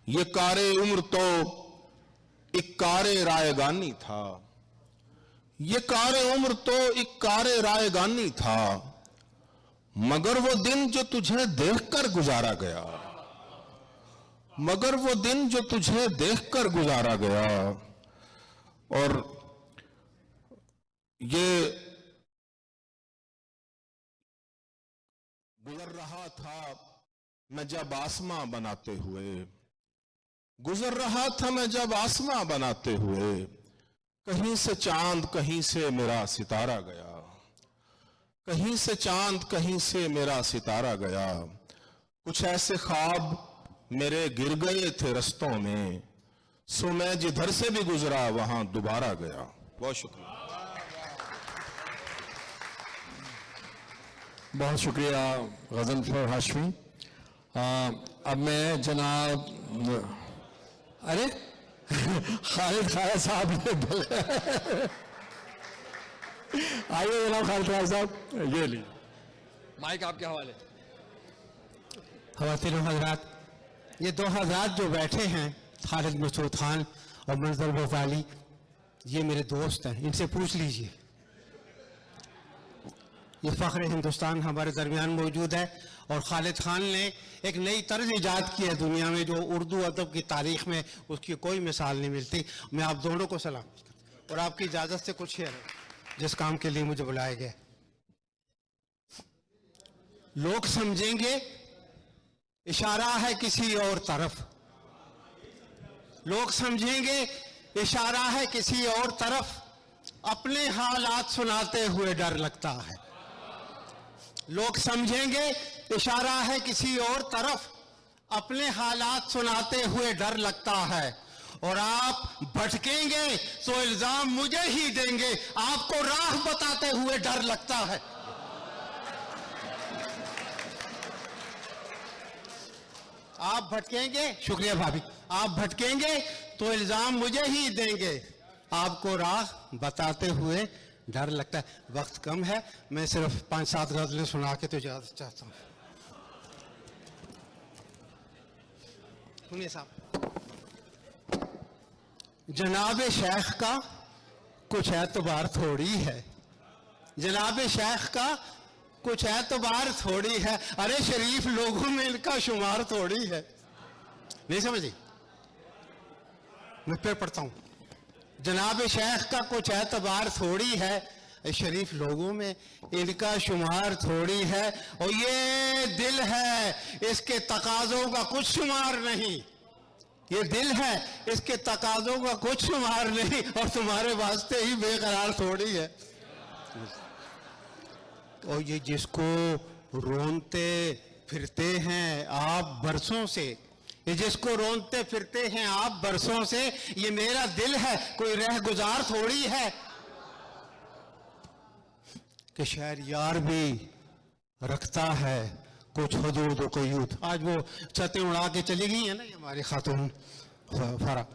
ये कारे उम्र तो एक कारे रायगानी था, ये कारे उम्र तो एक कारे रायगानी था, मगर वो दिन जो तुझे देखकर गुजारा गया, मगर वो दिन जो तुझे देखकर गुजारा गया। और ये गुजर रहा था मैं जब आसमां बनाते हुए, गुजर रहा था मैं जब आसमां बनाते हुए, कहीं से चांद कहीं से मेरा सितारा गया, कहीं से चांद कहीं से मेरा सितारा गया। कुछ ऐसे ख्वाब मेरे गिर गए थे रस्तों में, सो मैं जिधर से भी गुजरा वहां दोबारा गया। बहुत शुक्रिया। बहुत शुक्रिया गजल फर हाशमी। अब मैं जनाब अरे खालिद खाया साहब ने आइए जनाब खालिद खाया साहब, ये लीजिए माइक आपके हवाले। ख़वातीन व हज़रात, ये दो हज़रात जो बैठे हैं खालिद मसूद खान और मंजर गज़ाली, ये मेरे दोस्त हैं, इनसे पूछ लीजिए। ये फ़ख्र हिंदुस्तान हमारे दरमियान मौजूद है और खालिद खान ने एक नई तर्ज ईजाद की है दुनिया में जो उर्दू अदब की तारीख में उसकी कोई मिसाल नहीं मिलती। मैं आप दोनों को सलाम और आपकी इजाज़त से कुछ शेयर जिस काम के लिए मुझे बुलाया गया। लोग समझेंगे इशारा है किसी और तरफ, लोग समझेंगे इशारा है किसी और तरफ, अपने हालात सुनाते हुए डर लगता है। लोग समझेंगे इशारा है किसी और तरफ, अपने हालात सुनाते हुए डर लगता है। और आप भटकेंगे तो इल्जाम मुझे ही देंगे, आपको राह बताते हुए डर लगता है। आप भटकेंगे, शुक्रिया भाभी, आप भटकेंगे तो इल्जाम मुझे ही देंगे, आपको राह बताते हुए डर लगता है। वक्त कम है, मैं सिर्फ 5-7 गज़लें सुना के तो इजाज़त चाहता हूँ। सुनिए साहब, जनाब शेख का कुछ एतबार थोड़ी है, जनाब शेख का कुछ एतबार थोड़ी है, अरे शरीफ लोगों में इनका शुमार थोड़ी है। नहीं समझी? मैं फिर पढ़ता हूं। जनाब शेख का कुछ एतबार थोड़ी है, शरीफ लोगों में इनका शुमार थोड़ी है। और ये दिल है, इसके तकाज़ों का कुछ शुमार नहीं, ये दिल है, इसके तकाज़ों का कुछ शुमार नहीं, और तुम्हारे वास्ते ही बेकरार थोड़ी है। और ये जिसको रोनते फिरते हैं आप बरसों से, ये जिसको रोनते फिरते हैं आप बरसों से, ये मेरा दिल है, कोई रह गुजार थोड़ी है। कि शायर यार भी रखता है कुछ हदूद और क़यूद। आज वो छतें उड़ा के चली गई है ना ये हमारी खातून फरा।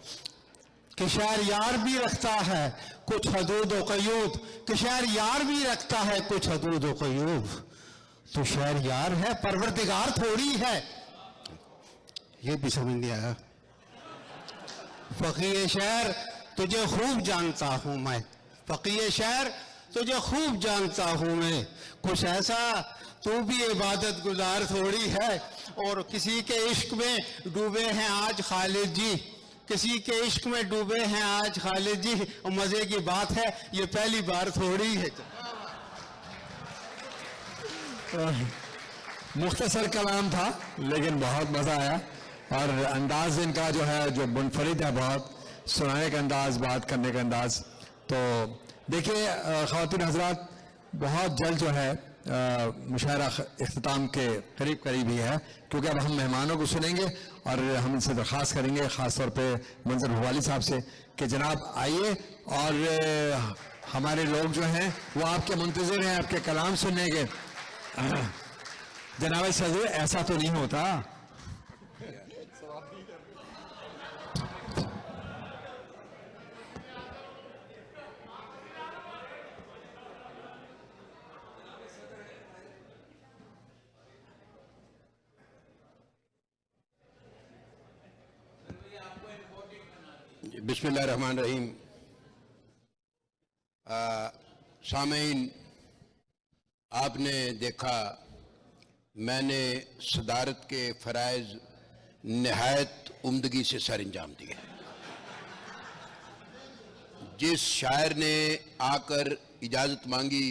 कि शायर यार भी रखता है कुछ हदूद और क़यूद, कि शायर यार भी रखता है कुछ हदूद और क़यूद। तो शायर यार है, परवरदिगार थोड़ी है। ये भी समझ नहीं आया। फ़क़ीर शायर तुझे खूब जानता हूँ मैं, फ़क़ीर शायर तुझे खूब जानता हूँ मैं, कुछ ऐसा तू भी इबादत गुजार थोड़ी है। और किसी के इश्क में डूबे हैं आज खालिद जी, किसी के इश्क में डूबे हैं आज खालिद जी, और मजे की बात है ये पहली बार थोड़ी है। मुख्तसर कलाम था लेकिन बहुत मज़ा आया और अंदाज इनका जो है जो मुनफरिद है, बहुत सुनाने का अंदाज, बात करने का अंदाज। तो देखिए ख़वातीन हज़रात, बहुत जल्द जो है मुशायरा इख्तिताम के करीब करीब ही है, क्योंकि अब हम मेहमानों को सुनेंगे और हम इनसे दरख्वास्त करेंगे ख़ास तौर पे मंजर भवाली साहब से कि जनाब आइए और हमारे लोग जो हैं वो आपके मुंतज़िर हैं आपके कलाम सुनने के। जनाब सदर, ऐसा तो नहीं होता। बिस्मिल्लाहिर्रहमानिर्रहीम। सामीन, आपने देखा मैंने सदारत के फ़राइज़ नहायत उम्दगी से सर अंजाम दिए। जिस शायर ने आकर इजाज़त मांगी,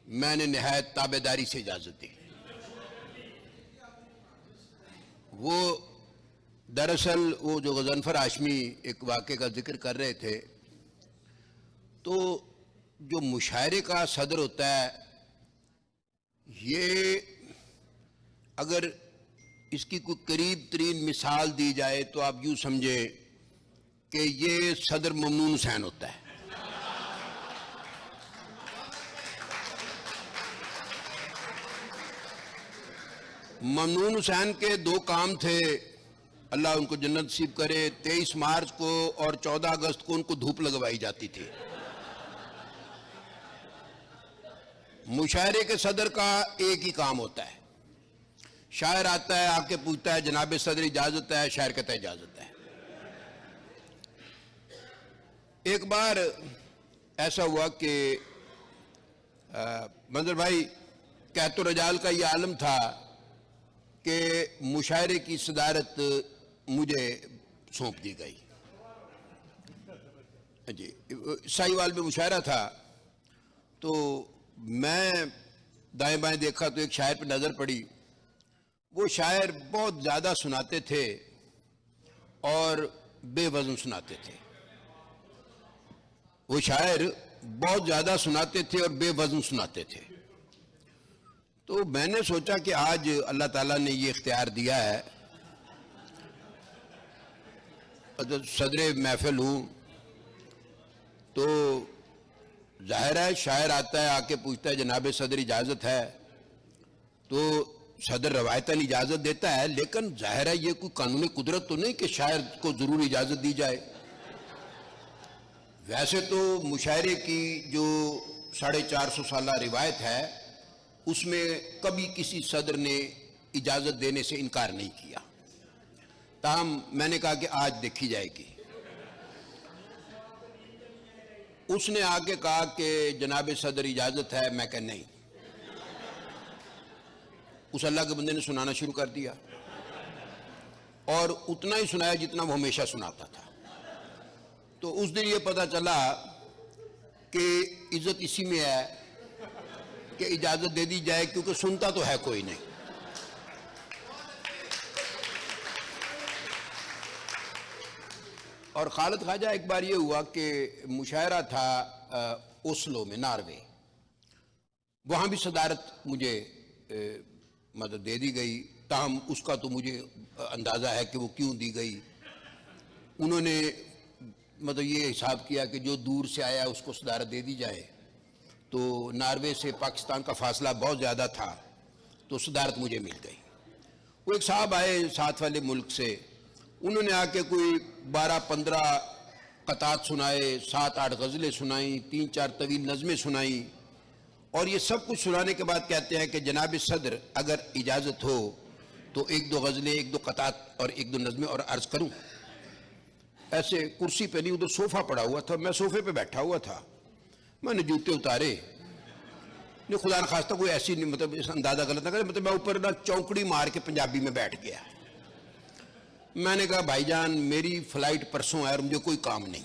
मैंने नहायत ताबेदारी से इजाज़त दी। वो दरअसल वो जो गज़नफ़र हाशमी एक वाक़े का जिक्र कर रहे थे, तो जो मुशायरे का सदर होता है, ये अगर इसकी कोई करीब तरीन मिसाल दी जाए तो आप यूँ समझे कि ये सदर ममनून हुसैन होता है। ममनून हुसैन के दो काम थे, अल्लाह उनको जन्नत नसीब करे। 23 मार्च को और 14 अगस्त को उनको धूप लगवाई जाती थी। मुशायरे के सदर का एक ही काम होता है, शायर आता है आके पूछता है जनाब सदर इजाजत है, शायर कहता है इजाजत है। एक बार ऐसा हुआ कि मंजर भाई कहतो रजाल का ये आलम था कि मुशायरे की सदारत मुझे सौंप दी गई। जी, साहिवाल में मुशायरा था, तो मैं दाएं बाएं देखा तो एक शायर पर नज़र पड़ी। वो शायर बहुत ज़्यादा सुनाते थे और बेवज़न सुनाते थे। वो शायर बहुत ज़्यादा सुनाते थे और बेवज़न सुनाते थे। तो मैंने सोचा कि आज अल्लाह ताला ने ये इख्तियार दिया है, सदर महफिल हूँ, तो जाहिर है शायर आता है आके पूछता है जनाब सदर इजाज़त है, तो सदर रवायतन इजाज़त देता है, लेकिन जाहिर है ये कोई कानूनी कुदरत तो नहीं कि शायर को ज़रूर इजाज़त दी जाए। वैसे तो मुशायरे की जो 450 साल रिवायत है उसमें कभी किसी सदर ने इजाज़त देने से इनकार नहीं किया। ताहम मैंने कहा कि आज देखी जाएगी। उसने आके कहा कि जनाब सदर इजाज़त है, मैं कहा नहीं। उस अल्लाह के बंदे ने सुनाना शुरू कर दिया और उतना ही सुनाया जितना वो हमेशा सुनाता था। तो उस दिन ये पता चला कि इज्जत इसी में है कि इजाज़त दे दी जाए, क्योंकि सुनता तो है कोई नहीं। और खालिद ख्वाजा एक बार ये हुआ कि मुशायरा था ओस्लो में, नॉर्वे। वहाँ भी सदारत मुझे मतलब दे दी गई। ताहम उसका तो मुझे अंदाज़ा है कि वो क्यों दी गई। उन्होंने मतलब ये हिसाब किया कि जो दूर से आया उसको सदारत दे दी जाए। तो नॉर्वे से पाकिस्तान का फासला बहुत ज़्यादा था, तो सदारत मुझे मिल गई। वो एक साहब आए साथ वाले मुल्क से, उन्होंने आके कोई 12-15 कतात सुनाए, 7-8 गज़लें सुनाई, 3-4 तवील नज़में सुनाई। और ये सब कुछ सुनाने के बाद कहते हैं कि जनाब सदर अगर इजाज़त हो तो 1-2 गज़लें, 1-2 कतात और 1-2 नज़में और अर्ज़ करूँ। ऐसे कुर्सी पे नहीं, उधर सोफ़ा पड़ा हुआ था, मैं सोफ़े पे बैठा हुआ था। मैंने जूते उतारे, नहीं खुदा न खास्ता कोई ऐसी नहीं, मतलब इस अंदाज़ा गलत ना करे, मतलब मैं ऊपर ना चौंकड़ी मार के पंजाबी में बैठ गया। मैंने कहा भाईजान मेरी फ़्लाइट परसों है और मुझे कोई काम नहीं।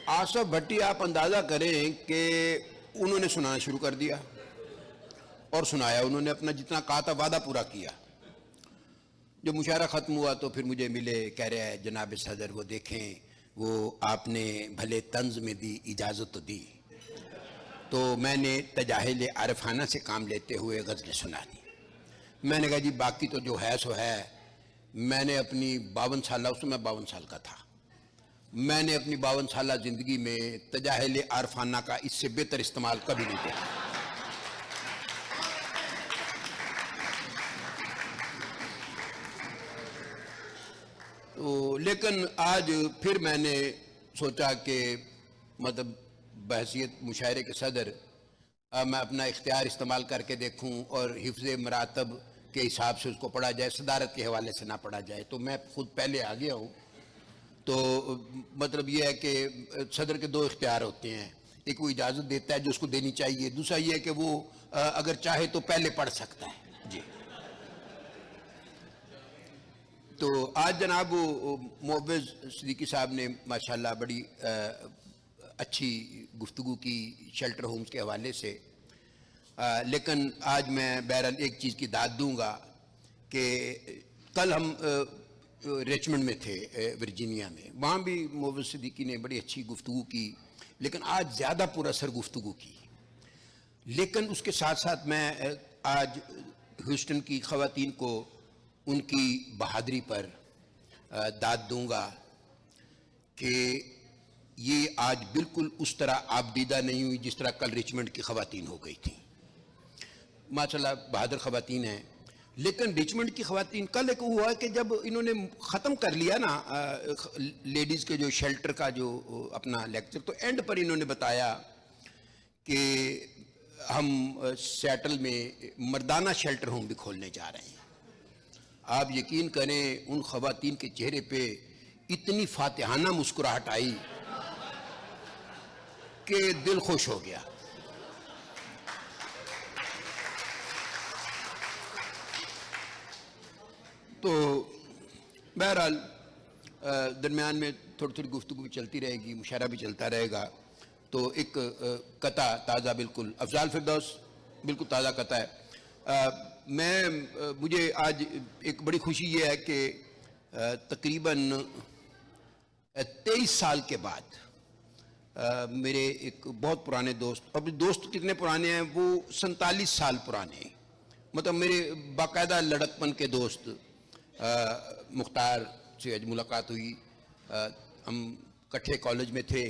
आसफ भट्टी, आप अंदाज़ा करें कि उन्होंने सुनाना शुरू कर दिया और सुनाया। उन्होंने अपना जितना कहा था वादा पूरा किया। जब मुशायरा ख़त्म हुआ तो फिर मुझे मिले, कह रहे हैं जनाब सदर वो देखें, वो आपने भले तंज में दी, इजाज़त तो दी। तो मैंने तजाहिल आरफाना से काम लेते हुए गज़लें सुना दी। मैंने कहा जी बाकी तो जो है सो है। मैंने अपनी 52 साल, उस समय 52 साल का था, मैंने अपनी 52 साल ज़िंदगी में तजाहिल आरफाना का इससे बेहतर इस्तेमाल कभी नहीं किया। तो लेकिन आज फिर मैंने सोचा कि मतलब बहसीत मुशायरे के सदर मैं अपना इख्तियार इस्तेमाल करके देखूं और हिफ्ज़ मरातब के हिसाब से उसको पढ़ा जाए, सदारत के हवाले से ना पढ़ा जाए। तो मैं खुद पहले आ गया हूँ। तो मतलब ये है कि सदर के दो इख्तियार होते हैं, एक वो इजाज़त देता है जो उसको देनी चाहिए, दूसरा ये है कि वो अगर चाहे तो पहले पढ़ सकता है। जी। तो आज जनाब मुअव्विज़ सिद्दीकी साहब ने माशाल्लाह बड़ी अच्छी गुफ्तगू की शेल्टर होम्स के हवाले से। लेकिन आज मैं बहरहाल एक चीज़ की दाद दूंगा कि कल हम रिचमंड में थे, वर्जीनिया में, वहाँ भी मुअव्विज़ सिद्दीकी ने बड़ी अच्छी गुफ्तगू की, लेकिन आज ज़्यादा पुरअसर गुफ्तगू की। लेकिन उसके साथ साथ मैं आज ह्यूस्टन की ख़वातीन को उनकी बहादुरी पर दाद दूंगा कि ये आज बिल्कुल उस तरह आबदीदा नहीं हुई जिस तरह कल रिचमंड की ख़वातीन हो गई थी। माशाल्लाह बहादुर ख़वातीन हैं। लेकिन रिचमंड की ख़वातीन कल एक हुआ कि जब इन्होंने ख़त्म कर लिया ना लेडीज़ के जो शेल्टर का जो अपना लेक्चर, तो एंड पर इन्होंने बताया कि हम सिएटल में मर्दाना शेल्टर होम भी खोलने जा रहे हैं। आप यकीन करें उन ख़वातीन के चेहरे पे इतनी फातिहाना मुस्कुराहट आई कि दिल खुश हो गया। तो बहरहाल दरमियान में थोड़ी थोड़ी गुफ्तगू भी चलती रहेगी, मुशायरा भी चलता रहेगा। तो एक कता ताज़ा, बिल्कुल अफजाल फिरदौस, बिल्कुल ताज़ा कता है। मुझे आज एक बड़ी खुशी ये है कि तकरीबन 23 साल के बाद मेरे एक बहुत पुराने दोस्त, अब दोस्त कितने पुराने हैं, वो 47 साल पुराने, मतलब मेरे बाकायदा लड़कपन के दोस्त मुख्तार से आज मुलाकात हुई। हम इकट्ठे कॉलेज में थे।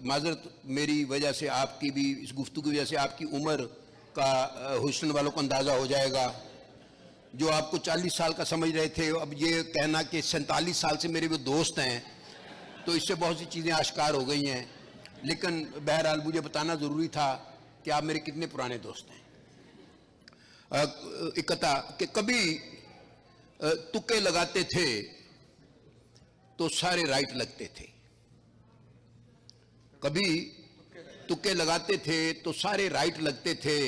माजरत मेरी वजह से, आपकी भी इस गुफ्तगू की वजह से आपकी उम्र का ह्यूस्टन वालों को अंदाज़ा हो जाएगा। जो आपको 40 साल का समझ रहे थे, अब ये कहना कि 47 साल से मेरे वो दोस्त हैं, तो इससे बहुत सी चीज़ें आश्कार हो गई हैं। लेकिन बहरहाल मुझे बताना ज़रूरी था कि आप मेरे कितने पुराने दोस्त हैं। एक कथा कि कभी तुक्के लगाते थे तो सारे राइट लगते थे, कभी तुक्के लगाते थे तो सारे राइट लगते थे,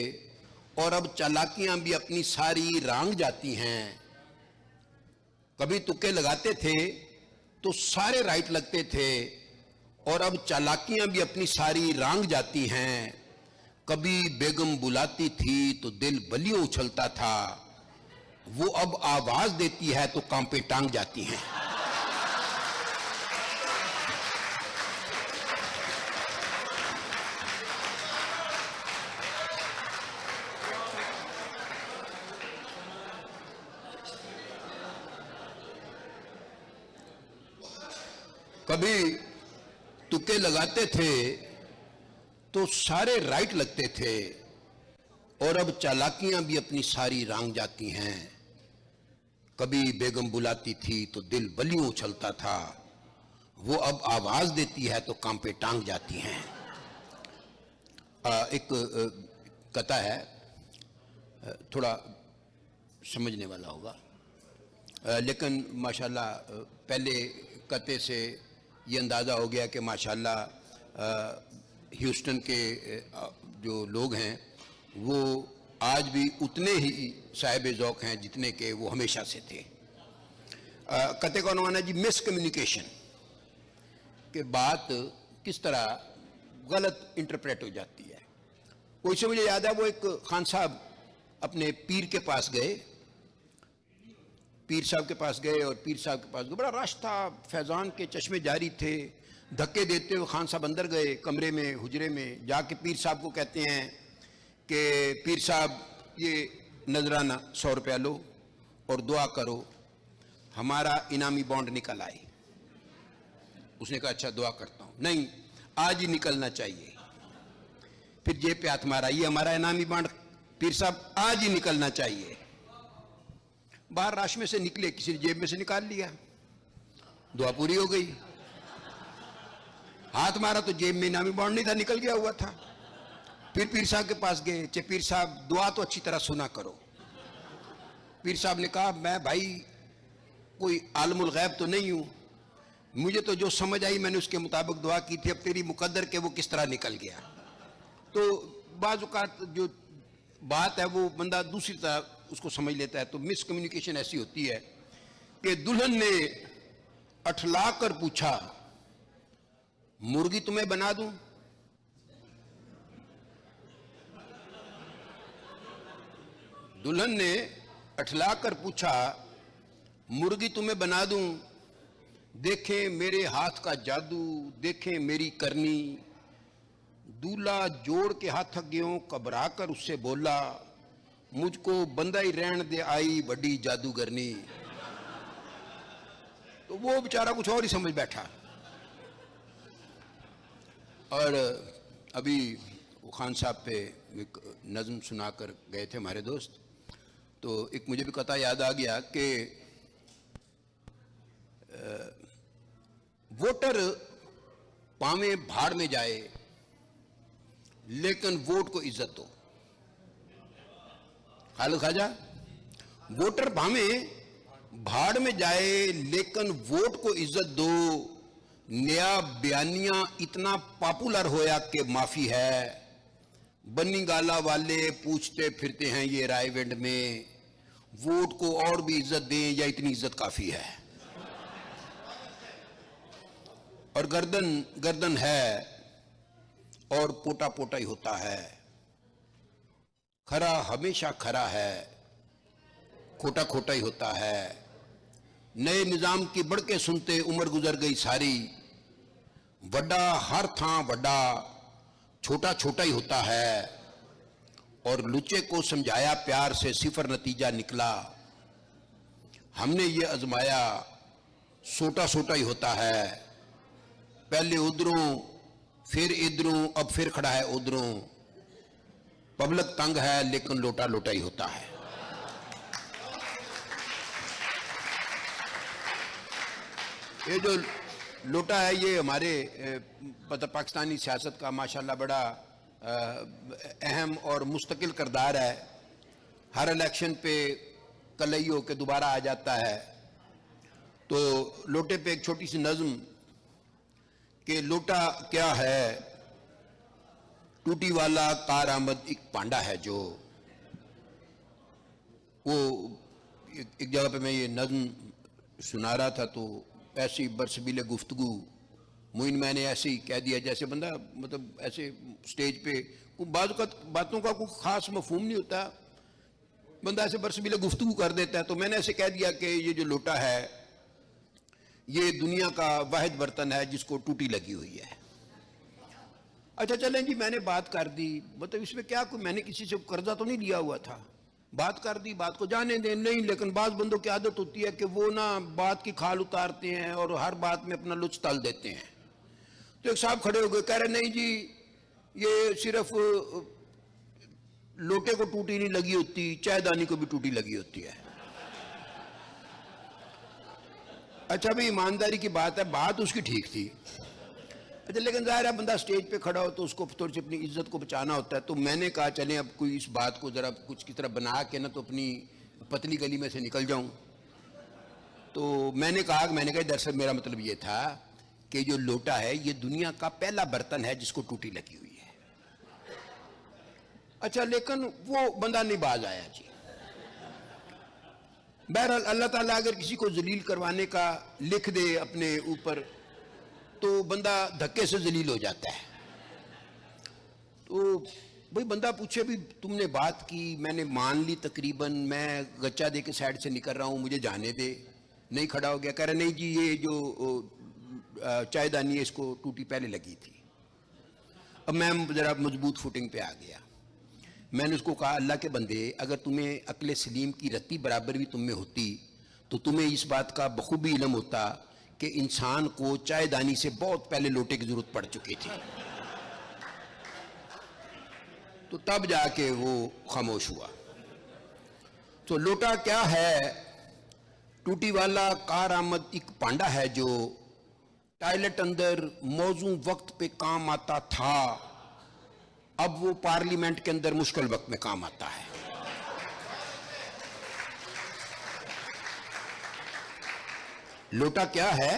और अब चालाकियां भी अपनी सारी रांग जाती हैं। कभी तुक्के लगाते थे तो सारे राइट लगते थे, और अब चालाकियां भी अपनी सारी रांग जाती हैं। कभी बेगम बुलाती थी तो दिल बलियों उछलता था, वो अब आवाज देती है तो कांपे टांग जाती हैं। कभी तुक्के लगाते थे तो सारे राइट लगते थे, और अब चालाकियां भी अपनी सारी रांग जाती हैं। कभी बेगम बुलाती थी तो दिल बलियों उछलता था, वो अब आवाज देती है तो कांपे टांग जाती हैं। एक कथा है, थोड़ा समझने वाला होगा, लेकिन माशाल्लाह पहले कते से ये अंदाज़ा हो गया कि माशाल्लाह ह्यूस्टन के जो लोग हैं वो आज भी उतने ही साहिब ज़ौक़ हैं जितने के वो हमेशा से थे। कते का उन्वान है जी मिसकम्युनिकेशन। कि बात किस तरह गलत इंटरप्रेट हो जाती है। कोई से मुझे याद है, वो एक खान साहब अपने पीर के पास गए, पीर साहब के पास गए और पीर साहब के पास गए, बड़ा रश था, फैज़ान के चश्मे जारी थे, धक्के देते हुए खान साहब अंदर गए कमरे में, हुजरे में जाके पीर साहब को कहते हैं कि पीर साहब ये नजराना 100 रुपया लो और दुआ करो हमारा इनामी बॉन्ड निकल आए। उसने कहा अच्छा दुआ करता हूं। नहीं, आज ही निकलना चाहिए। फिर जेब पे हाथ मारा, ये हमारा इनामी बॉन्ड पीर साहब आज ही निकलना चाहिए। बाहर राश में से निकले, किसी ने जेब में से निकाल लिया, दुआ पूरी हो गई। हाथ मारा तो जेब में इनामी बॉन्ड नहीं था, निकल गया हुआ था। फिर पीर साहब के पास गए, चे पीर साहब दुआ तो अच्छी तरह सुना करो। पीर साहब ने कहा मैं भाई कोई आलमुल गैब तो नहीं हूं, मुझे तो जो समझ आई मैंने उसके मुताबिक दुआ की थी, अब तेरी मुकद्दर के वो किस तरह निकल गया। तो बाज़ औक़ात जो बात है वो बंदा दूसरी तरह उसको समझ लेता है। तो मिसकम्युनिकेशन ऐसी होती है कि दुल्हन ने अठला कर पूछा मुर्गी तुम्हें बना दूं? दुल्हन ने अठला कर पूछा मुर्गी तुम्हें बना दूं? देखें मेरे हाथ का जादू, देखें मेरी करनी। दूल्हा जोड़ के हाथ थक गयों, घबरा कर उससे बोला मुझको बंदा ही रहन दे आई बड़ी जादूगरनी। तो वो बेचारा कुछ और ही समझ बैठा। और अभी वो खान साहब पे एक नज़्म सुनाकर गए थे हमारे दोस्त, तो एक मुझे भी कथा याद आ गया कि वोटर पावे भाड़ में जाए लेकिन वोट को इज्जत दो। खालिद ख्वाजा, वोटर भावे भाड़ में जाए लेकिन वोट को इज्जत दो। नया बयानिया इतना पॉपुलर होया कि माफी है। बन्नी गाला वाले पूछते फिरते हैं ये रायविंड में, वोट को और भी इज्जत दें या इतनी इज्जत काफी है। और गर्दन गर्दन है और पोटा पोटा ही होता है। खरा हमेशा खरा है, खोटा खोटा ही होता है। नए निजाम की बढ़ के सुनते उम्र गुजर गई सारी। वड्डा हर थां वड्डा, छोटा छोटा ही होता है। और लुच्चे को समझाया प्यार से, सिफर नतीजा निकला। हमने ये आजमाया, सोटा सोटा ही होता है। पहले उधरों फिर इधरों, अब फिर खड़ा है उधरों। पब्लिक तंग है लेकिन लोटा लोटा ही होता है। ये जो लोटा है ये हमारे पाकिस्तानी सियासत का माशाल्लाह बड़ा अहम और मुस्तकिल किरदार है। हर इलेक्शन पे कलई होकर दोबारा आ जाता है। तो लोटे पे एक छोटी सी नज़्म कि लोटा क्या है, टूटी वाला कार आमद एक पांडा है जो। वो एक जगह पे मैं ये नज़्म सुना रहा था तो ऐसी बरसबीले गुफ्तगू मुइन मैंने ऐसे ही कह दिया जैसे बंदा मतलब ऐसे स्टेज पे बाज़ बातों का कोई ख़ास मफहूम नहीं होता, बंदा ऐसे बरसबीले गुफ्तगू कर देता है। तो मैंने ऐसे कह दिया कि ये जो लोटा है ये दुनिया का वाहिद बर्तन है जिसको टूटी लगी हुई है। अच्छा चलें जी, मैंने बात कर दी, मतलब इसमें क्या कोई मैंने किसी से कर्जा तो नहीं लिया हुआ था। बात कर दी, बात को जाने दें नहीं। लेकिन बाज़ बंदों की आदत होती है कि वो ना बात की खाल उतारते हैं और हर बात में अपना लुत्फ तल देते हैं। तो एक साहब खड़े हो गए, कह रहे नहीं जी ये सिर्फ लोटे को टूटी नहीं लगी होती, चायदानी को भी टूटी लगी होती है। अच्छा भाई ईमानदारी की बात है, बात उसकी ठीक थी। अच्छा लेकिन ज़ाहिर है बंदा स्टेज पे खड़ा हो तो उसको थोड़ी सी अपनी इज्जत को बचाना होता है। तो मैंने कहा चलें अब कोई इस बात को ज़रा कुछ की तरह बना के ना तो अपनी पतली गली में से निकल जाऊं। तो मैंने कहा दरअसल मेरा मतलब ये था कि जो लोटा है ये दुनिया का पहला बर्तन है जिसको टूटी लगी हुई है। अच्छा लेकिन वो बंदा नहीं बाज आया जी। बहरहाल अल्लाह ताला अगर किसी को जलील करवाने का लिख दे अपने ऊपर तो बंदा धक्के से जलील हो जाता है। तो भाई बंदा पूछे भी तुमने बात की, मैंने मान ली तकरीबन, मैं गच्चा दे के साइड से निकल रहा हूँ, मुझे जाने दे। नहीं खड़ा हो गया, कह रहा नहीं जी ये जो चायदानी है इसको टूटी पहले लगी थी। अब मैं ज़रा मजबूत फुटिंग पे आ गया। मैंने उसको कहा अल्लाह के बंदे, अगर तुम्हें अक्ल सलीम की रत्ती बराबर भी तुम में होती तो तुम्हें इस बात का बखूबी इल्म होता कि इंसान को चायदानी से बहुत पहले लोटे की जरूरत पड़ चुकी थी। तो तब जाके वो खामोश हुआ। तो लोटा क्या है? टूटी वाला कार आमद एक पांडा है जो टॉयलेट अंदर मौजू वक्त पे काम आता था, अब वो पार्लियामेंट के अंदर मुश्किल वक्त में काम आता है। लोटा क्या है?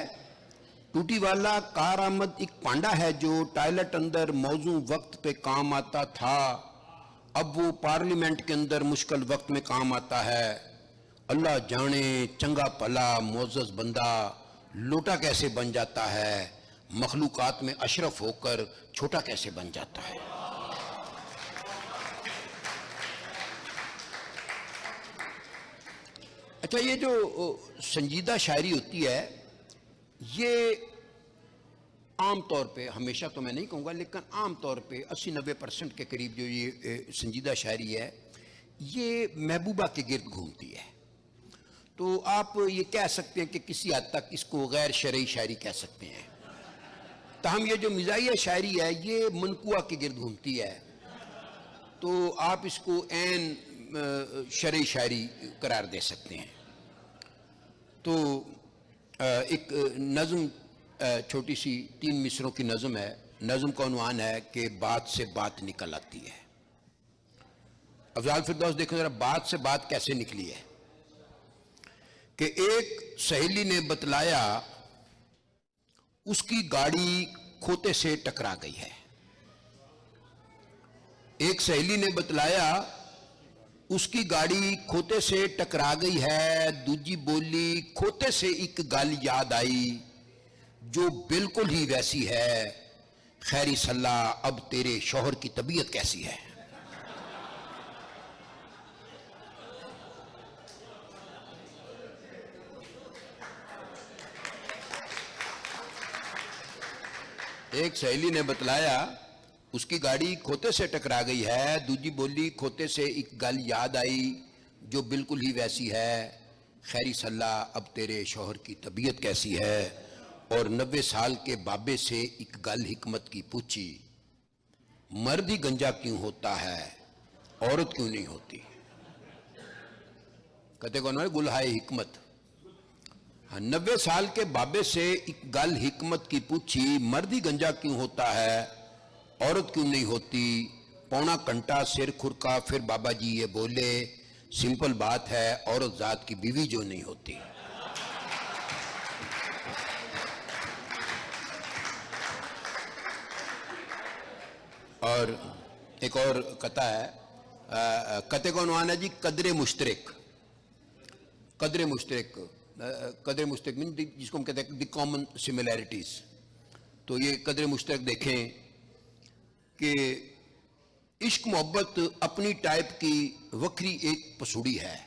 टूटी वाला कार आमद एक पांडा है जो टॉयलेट अंदर मौजू वक्त पे काम आता था, अब वो पार्लियामेंट के अंदर मुश्किल वक्त में काम आता है। अल्लाह जाने चंगा भला मोअज़्ज़ज़ बंदा लोटा कैसे बन जाता है, मखलूकात में अशरफ होकर छोटा कैसे बन जाता है। अच्छा, ये जो संजीदा शायरी होती है ये आम तौर पे, हमेशा तो मैं नहीं कहूँगा लेकिन आम तौर पे 80-90% के करीब जो ये संजीदा शायरी है ये महबूबा के गिर्द घूमती है। तो आप ये कह सकते हैं कि किसी हद तक इसको गैर शरई शायरी कह सकते हैं। ताहम ये जो मिजाहिया शायरी है ये मनकुआ के गिर्द घूमती है, तो आप इसको ऐन शरई शायरी करार दे सकते हैं। तो एक नज़म, छोटी सी 3 मिसरों की नज़म है। नज़म का उन्वान है कि बात से बात निकल आती है। अफ़ज़ाल फ़िरदौस देखो जरा, बात से बात कैसे निकली है कि एक सहेली ने बतलाया उसकी गाड़ी खोते से टकरा गई है। एक सहेली ने बतलाया उसकी गाड़ी खोते से टकरा गई है। दूजी बोली खोते से एक गल याद आई जो बिल्कुल ही वैसी है, खैरी सल्ला अब तेरे शौहर की तबीयत कैसी है। एक सहेली ने बतलाया उसकी गाड़ी खोते से टकरा गई है। दूजी बोली खोते से एक गल याद आई जो बिल्कुल ही वैसी है, खैरी सल्ला अब तेरे शौहर की तबीयत कैसी है। और 90 साल के बाबे से एक गल हिकमत की पूछी, मर्द ही गंजा क्यों होता है औरत क्यों नहीं होती। कहते कौन है? गुलहाए हिकमत। 90 साल के बाबे से एक गल हिकमत की पूछी, मर्द ही गंजा क्यों होता है औरत क्यों नहीं होती। पौना घंटा सिर खुरका, फिर बाबा जी ये बोले सिंपल बात है, औरत जात की बीवी जो नहीं होती। और एक और कथा है, कते का उन्वान है जी कदरे मुश्तरक। कदरे मुश्तरक, कदर मुश्तरक मीन जिसको हम कहते हैं द कॉमन सिमिलैरिटीज। तो ये कदर मुश्तरक देखें कि इश्क मोहब्बत अपनी टाइप की वक्री एक पसूड़ी है।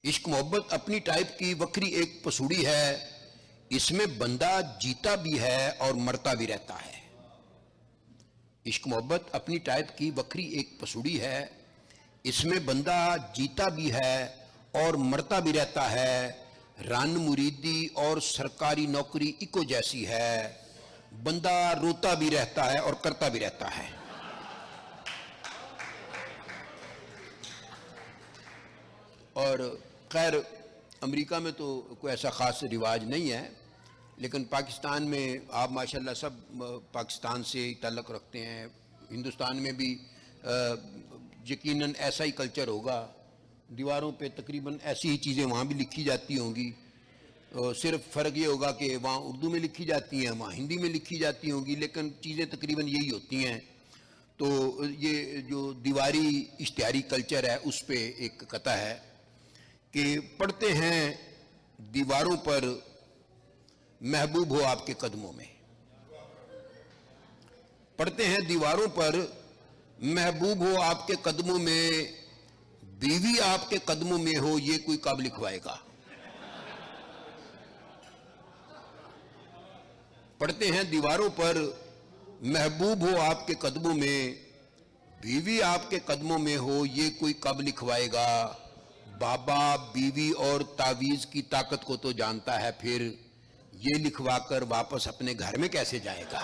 इश्क मोहब्बत अपनी टाइप की वक्री एक पसूड़ी है, इसमें बंदा जीता भी है और मरता भी रहता है। इश्क मोहब्बत अपनी टाइप की वक्री एक पसूड़ी है, इसमें बंदा जीता भी है और मरता भी रहता है। रन मुरीदी और सरकारी नौकरी इको जैसी है, बंदा रोता भी रहता है और करता भी रहता है। और खैर अमेरिका में तो कोई ऐसा ख़ास रिवाज नहीं है, लेकिन पाकिस्तान में आप माशाल्लाह सब पाकिस्तान से ताल्लुक़ रखते हैं। हिंदुस्तान में भी यकीनन ऐसा ही कल्चर होगा। दीवारों पे तकरीबन ऐसी ही चीज़ें वहाँ भी लिखी जाती होंगी, सिर्फ फ़र्क ये होगा कि वहाँ उर्दू में लिखी जाती हैं, वहाँ हिंदी में लिखी जाती होंगी, लेकिन चीज़ें तकरीबन यही होती हैं। तो ये जो दीवारी इश्तिहारी कल्चर है उस पे एक कथा है कि पढ़ते हैं दीवारों पर महबूब हो आपके कदमों में। पढ़ते हैं दीवारों पर महबूब हो आपके कदमों में, बीवी आपके कदमों में हो ये कोई कब लिखवाएगा। पढ़ते हैं दीवारों पर महबूब हो आपके कदमों में, बीवी आपके कदमों में हो ये कोई कब लिखवाएगा। बाबा बीवी और तावीज की ताकत को तो जानता है, फिर ये लिखवाकर वापस अपने घर में कैसे जाएगा।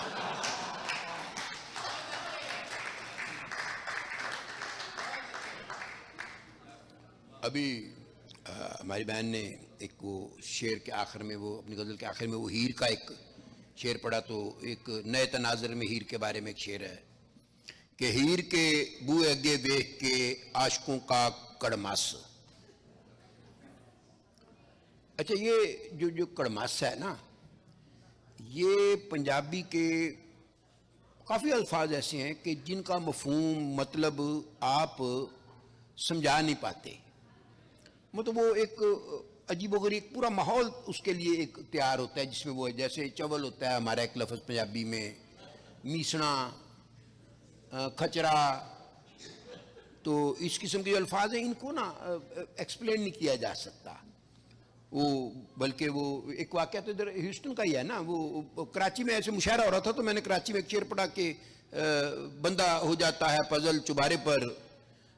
अभी हमारी बहन ने एक वो शेर के आखिर में, वो अपनी गज़ल के आखिर में वो हीर का एक शेर पढ़ा, तो एक नए तनाज़र में हीर के बारे में एक शेर है कि हीर के बुए अगे देख के आशिकों का कड़मास। अच्छा, ये जो कड़मास है ना, ये पंजाबी के काफ़ी अल्फाज ऐसे हैं कि जिनका मफहूम मतलब आप समझा नहीं पाते। मतलब वो एक अजीबोगरीब पूरा माहौल उसके लिए एक तैयार होता है, जिसमें वो जैसे चवल होता है हमारा एक लफ्ज़ पंजाबी में, मीसना, खचरा, तो इस किस्म के जो अल्फाज हैं इनको ना एक्सप्लेन नहीं किया जा सकता। वो बल्कि वो एक वाक़या तो इधर ह्यूस्टन का ही है ना, वो कराची में ऐसे मुशायरा हो रहा था, तो मैंने कराची में एक शेर पढ़ा कि बंदा हो जाता है पजल चुबारे पर,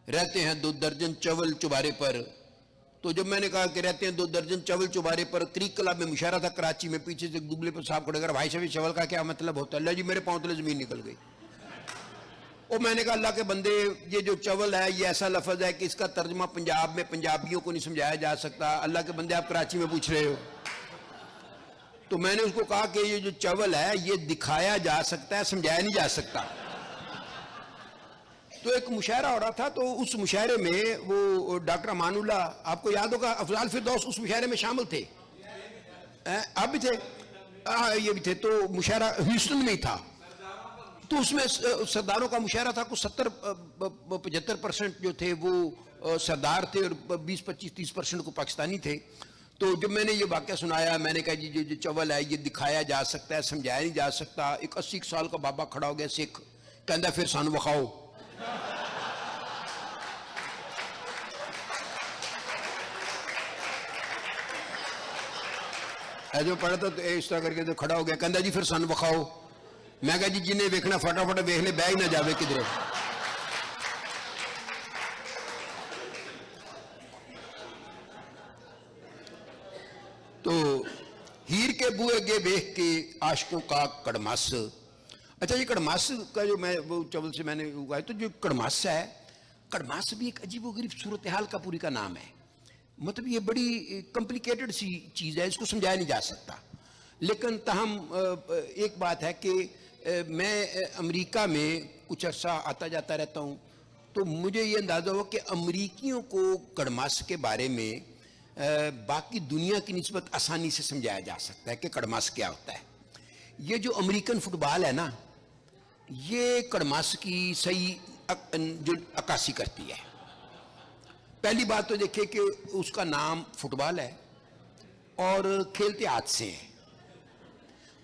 रहते हैं 2 दर्जन चवल चुबारे पर। तो जब मैंने कहा कि रहते हैं 2 दर्जन चवल चुबारे पर, क्रीक क्लब में मुशायरा था कराची में, पीछे से दुबले पर साहब खड़े कर, भाई साहब चवल का क्या मतलब होता है। अल्लाह जी मेरे पाँव तले ज़मीन निकल गई। और मैंने कहा अल्लाह के बंदे, ये जो चवल है ये ऐसा लफ्ज़ है कि इसका तर्जमा पंजाब में पंजाबियों को नहीं समझाया जा सकता। अल्लाह के बंदे आप कराची में पूछ रहे हो। तो मैंने उसको कहा कि ये जो चवल है ये दिखाया जा सकता है, समझाया नहीं जा सकता। तो एक मुशायरा हो रहा था, तो उस मुशायरे में वो डॉक्टर अमानुल्लाह, आपको याद होगा अफजाल फिरदौस उस मुशायरे में शामिल थे, आप भी थे, ये भी थे। तो मुशायरा ह्यूस्टन में ही था, तो उसमें सरदारों का मुशायरा था। कुछ 70-75% जो थे वो सरदार थे और 20-25-30% को पाकिस्तानी थे। तो जब मैंने ये वाक़या सुनाया, मैंने कहा जी जो चवल है ये दिखाया जा सकता है, समझाया नहीं जा सकता। एक 80 साल का बाबा खड़ा हो गया सिख, कहता फिर सानू विखाओ। जो पढ़ा था तो इस तरह करके तो खड़ा हो गया, कहता जी फिर सानू विखाओ। मैं कहा जी जिन्हें वेखना फटाफट वेख ले, बह ही ना जावे किधरे। तो हीर के बुए अगे वेख के आशिकों का कड़मास। अच्छा, ये कड़मास का जो मैं वो चवल से मैंने उगाया, तो जो कड़मास है, कड़मास भी एक अजीबोगरीब सूरत हाल का पूरी का नाम है। मतलब ये बड़ी कॉम्प्लिकेटेड सी चीज़ है, इसको समझाया नहीं जा सकता। लेकिन तहम एक बात है कि मैं अमेरिका में कुछ अर्सा आता जाता रहता हूँ, तो मुझे ये अंदाज़ा हुआ कि अमेरिकियों को कड़मास के बारे में बाकी दुनिया की निस्बत आसानी से समझाया जा सकता है कि कड़मास क्या होता है। ये जो अमेरिकन फुटबॉल है ना, ये कड़मास की सही जो अक्कासी करती है। पहली बात तो देखिए कि उसका नाम फुटबॉल है और खेलते हाथ से हैं।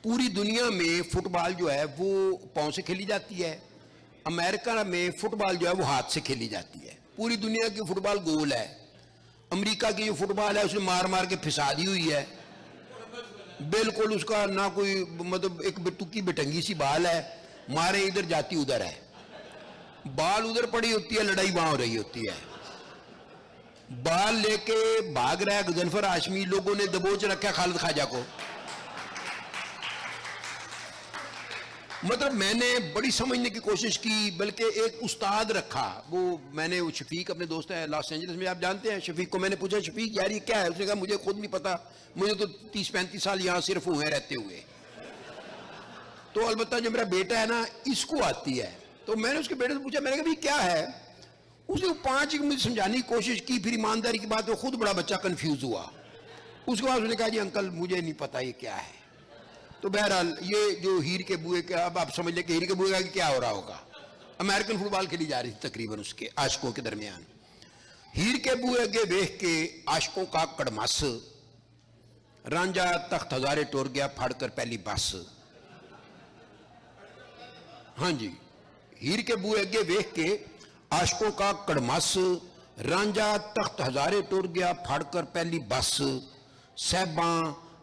पूरी दुनिया में फुटबॉल जो है वो पाँव से खेली जाती है, अमेरिका में फुटबॉल जो है वो हाथ से खेली जाती है। पूरी दुनिया की फुटबॉल गोल है, अमेरिका की जो फुटबॉल है उसने मार मार के फिसा दी हुई है, बिल्कुल उसका ना कोई मतलब एक बेटुकी बेटंगी सी बाल है, मारे इधर जाती उधर है, बाल उधर पड़ी होती है, लड़ाई वहां हो रही होती है। बाल लेके भाग रहा है गजनफर हाशमी, लोगों ने दबोच रखा है खालिद ख्वाजा को। मतलब मैंने बड़ी समझने की कोशिश की, बल्कि एक उस्ताद रखा, वो मैंने वो शफीक अपने दोस्त है लॉस एंजलिस में, आप जानते हैं शफीक को। मैंने पूछा शफीक यार ये क्या है? उसने कहा मुझे खुद नहीं पता, मुझे तो 30-35 साल यहाँ सिर्फ हुए रहते हुए। तो अलबत्ता जो मेरा बेटा है ना इसको आती है। तो मैंने उसके बेटे से पूछा, मैंने कहा भाई क्या है? उसने 5 मुझे समझाने की कोशिश की, फिर ईमानदारी की बात वो खुद बड़ा बच्चा कंफ्यूज हुआ। उसके बाद उसने कहा जी अंकल मुझे नहीं पता ये क्या है। तो बहरहाल ये जो हीर के बुए का, अब आप समझ लें कि हीर के बुए का क्या हो रहा होगा। अमेरिकन फुटबॉल खेली जा रही थी तकरीबन उसके आशिकों के दरमियान। हीर के बुए अगे वेख के आशिकों का कड़मास, रांझा तख्त हजारे टुर गया फाड़कर पहली बस। हाँ जी, हीर के बूए अगे वेख के आशकों का कड़मस, रांझा तख्त हजारे टुर गया फाड़कर पहली बस। साहबा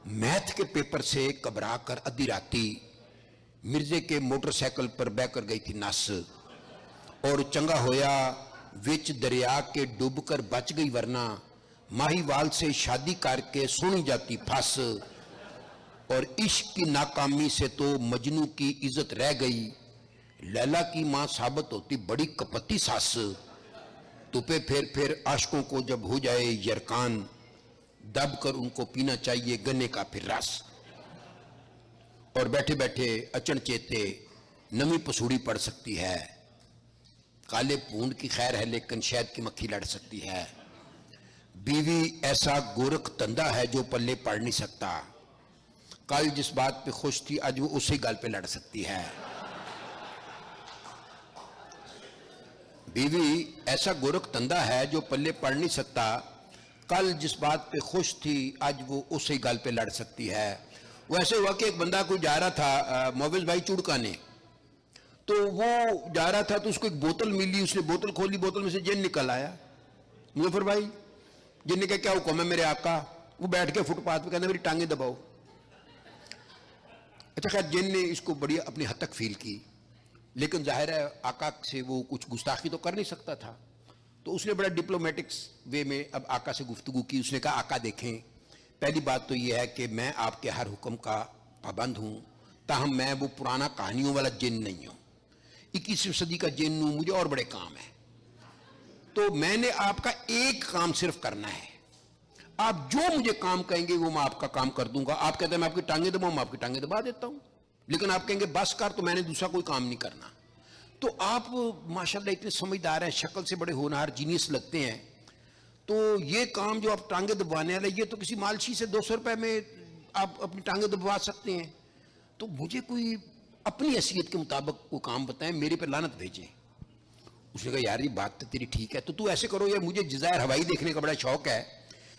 मैथ के पेपर से घबरा कर अद्धी राती मिर्जे के मोटरसाइकिल पर बहकर गई थी नस। और चंगा होया विच दरिया के डूब कर बच गई, वरना माहीवाल से शादी करके सोनी जाती फंस। और इश्क की नाकामी से तो मजनू की इज्जत रह गई, लैला की मां साबित होती बड़ी कपटी सास। तुपे फिर आशकों को जब हो जाए यरकान, दब कर उनको पीना चाहिए गन्ने का फिर रस। और बैठे बैठे अचनचेते नमी पसूड़ी पड़ सकती है, काले पूंड की खैर है लेकिन शहद की मक्खी लड़ सकती है। बीवी ऐसा गोरख तंदा है जो पल्ले पड़ नहीं सकता, कल जिस बात पे खुश थी आज वो उसी गाल पे लड़ सकती है। बीवी ऐसा गोरख तंदा है जो पल्ले पड़ नहीं सकता, कल जिस बात पे खुश थी आज वो उसी गाल पे लड़ सकती है। वो ऐसे हुआ कि एक बंदा कोई जा रहा था मोविज भाई चुड़काने, तो वो जा रहा था तो उसको एक बोतल मिली, उसने बोतल खोली, बोतल में से जिन निकल आया। मुजफ्फर भाई जिन ने कहा क्या हुक्म है मेरे आका? वो बैठ के फुटपाथ पे कहना मेरी टांगे दबाओ। अच्छा खैर जिन ने इसको बड़ी अपनी हद तक फील की, लेकिन जाहिर है आका से वो कुछ गुस्ताखी तो कर नहीं सकता था, तो उसने बड़ा डिप्लोमेटिक्स वे में अब आका से गुफ्तगू की। उसने कहा आका देखें, पहली बात तो ये है कि मैं आपके हर हुक्म का पाबंद हूं, ताहम मैं वो पुराना कहानियों वाला जिन नहीं हूं, 21वीं सदी का जिन हूं, मुझे और बड़े काम है। तो मैंने आपका एक काम सिर्फ करना है, आप जो मुझे काम कहेंगे वो मैं आपका काम कर दूंगा। आप कहते हैं मैं आपकी टांगे दबाऊं, मैं आपकी टांगे दबा देता हूं, लेकिन आप कहेंगे बस कर, तो मैंने दूसरा कोई काम नहीं करना। तो आप माशाल्लाह इतने समझदार हैं, शक्ल से बड़े होनहार जीनियस लगते हैं, तो ये काम जो आप टांगे दबाने वाले, ये तो किसी मालशी से 200 रुपए में आप अपनी टांगे दबवा सकते हैं। तो मुझे कोई अपनी हैसियत के मुताबिक कोई काम बताएं, मेरे पे लानत भेजें। उसने कहा यार ये बात तो तेरी ठीक है, तो तू ऐसे करो यार, मुझे जज़ायर हवाई देखने का बड़ा शौक है,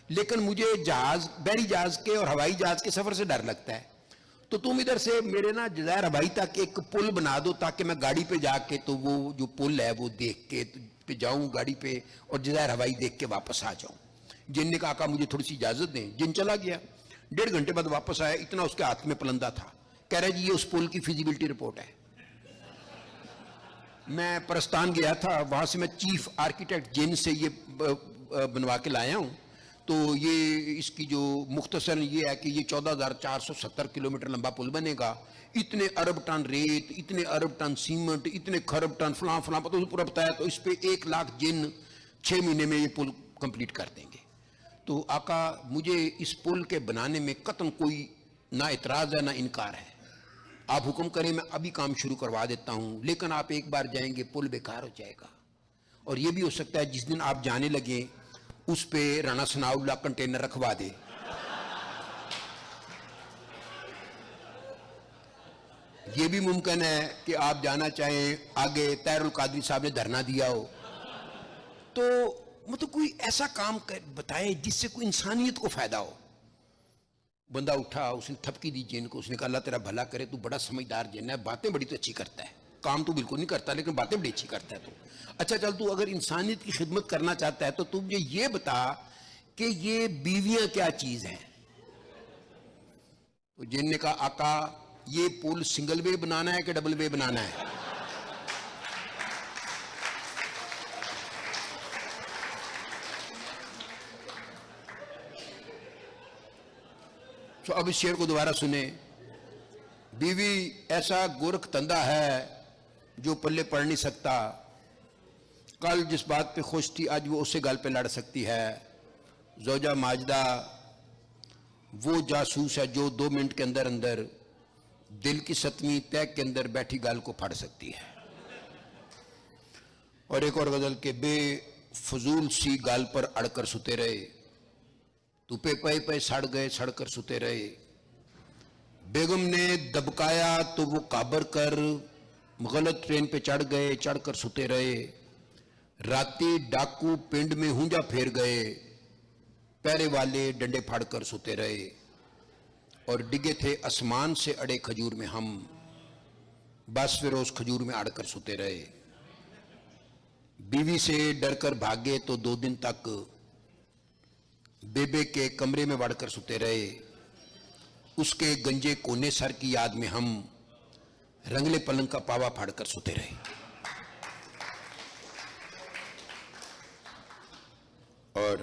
लेकिन मुझे जहाज, बहरी जहाज के और हवाई जहाज के सफर से डर लगता है, तो तुम इधर से मेरे ना जज़ायर हवाई तक एक पुल बना दो, ताकि मैं गाड़ी पे जाके तो वो जो पुल है वो देख के पे जाऊं गाड़ी पे और जज़ायर हवाई देख के वापस आ जाऊं। जिन ने कहा मुझे थोड़ी सी इजाजत दें। जिन चला गया, 1.5 घंटे बाद वापस आया, इतना उसके हाथ में पलंदा था, कह रहा जी ये उस पुल की फिजिबिलिटी रिपोर्ट है। मैं परस्तान गया था, वहां से मैं चीफ आर्किटेक्ट जिन से ये बनवा के लाया हूं, तो ये इसकी जो मुख्तसर ये है कि ये 14,470 किलोमीटर लंबा पुल बनेगा, इतने अरब टन रेत, इतने अरब टन सीमेंट, इतने खरब टन फलां फलां पता पूरा बताया, तो इस पे 1 लाख जिन 6 महीने में ये पुल कंप्लीट कर देंगे। तो आका मुझे इस पुल के बनाने में कतन कोई ना इतराज है ना इनकार है, आप हुक्म करें मैं अभी काम शुरू करवा देता हूं, लेकिन आप एक बार जाएंगे पुल बेकार हो जाएगा। और ये भी हो सकता है जिस दिन आप जाने लगे उस पे राणा सनाउल्लाह कंटेनर रखवा दे। ये भी मुमकिन है कि आप जाना चाहें, आगे तैरुल कादरी साहब ने धरना दिया हो, तो मतलब कोई ऐसा काम बताए जिससे कोई इंसानियत को फायदा हो। बंदा उठा, उसने थपकी दी जिन को, उसने कहा अल्लाह तेरा भला करे, तू बड़ा समझदार जिन है, बातें बड़ी तो अच्छी करता है, काम तो बिल्कुल नहीं करता लेकिन बातें बड़ी अच्छी करता है। तो अच्छा चल, तू अगर इंसानियत की खिदमत करना चाहता है तो तू मुझे ये बता कि ये बीवियां क्या चीज हैं। तो जिन ने कहा आका ये पुल सिंगल वे बनाना है कि डबल वे बनाना है? तो अब इस शेर को दोबारा सुने। बीवी ऐसा गोरख तंदा है जो पल्ले पड़ नहीं सकता, कल जिस बात पे खुश थी आज वो उससे गाल पे लड़ सकती है। जोजा माजदा वो जासूस है जो 2 मिनट के अंदर अंदर दिल की 7वीं तय के अंदर बैठी गाल को फाड़ सकती है। और एक और गजल के बेफजूल सी गाल पर अड़कर सुते रहे, तुपे पे पे सड़ गए सड़कर सुते रहे। बेगम ने दबकाया तो वो काबर कर, गलत ट्रेन पे चढ़ गए चढ़कर सुते रहे। राती डाकू पिंड में हुंजा फेर गए, पहरे वाले डंडे फाड़कर सुते रहे। और डिगे थे आसमान से अड़े खजूर में हम, बस फिर उस खजूर में अड़कर सोते रहे। बीवी से डरकर भागे तो 2 दिन तक बेबे के कमरे में बढ़कर सोते रहे। उसके गंजे कोने सर की याद में हम रंगले पलंग का पावा फाड़कर सोते रहे। और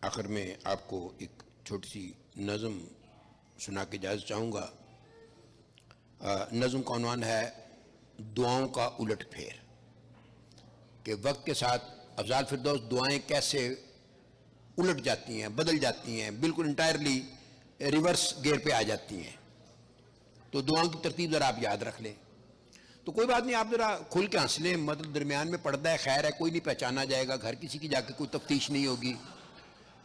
आखिर में आपको एक छोटी सी नज़म सुना के इजाज़त चाहूँगा। नज़म का उन्वान है दुआओं का उलट फेर, कि वक्त के साथ अफजाल फिरदौस दुआएं कैसे उलट जाती हैं, बदल जाती हैं, बिल्कुल इंटायरली रिवर्स गियर पे आ जाती हैं। तो दुआओं की तरतीब ज़रा आप याद रख लें। तो कोई बात नहीं, आप ज़रा खुल के हंस लें, मतलब दरमियान में पर्दा है, खैर है, कोई नहीं पहचाना जाएगा, घर किसी की जाके कोई तफ्तीश नहीं होगी,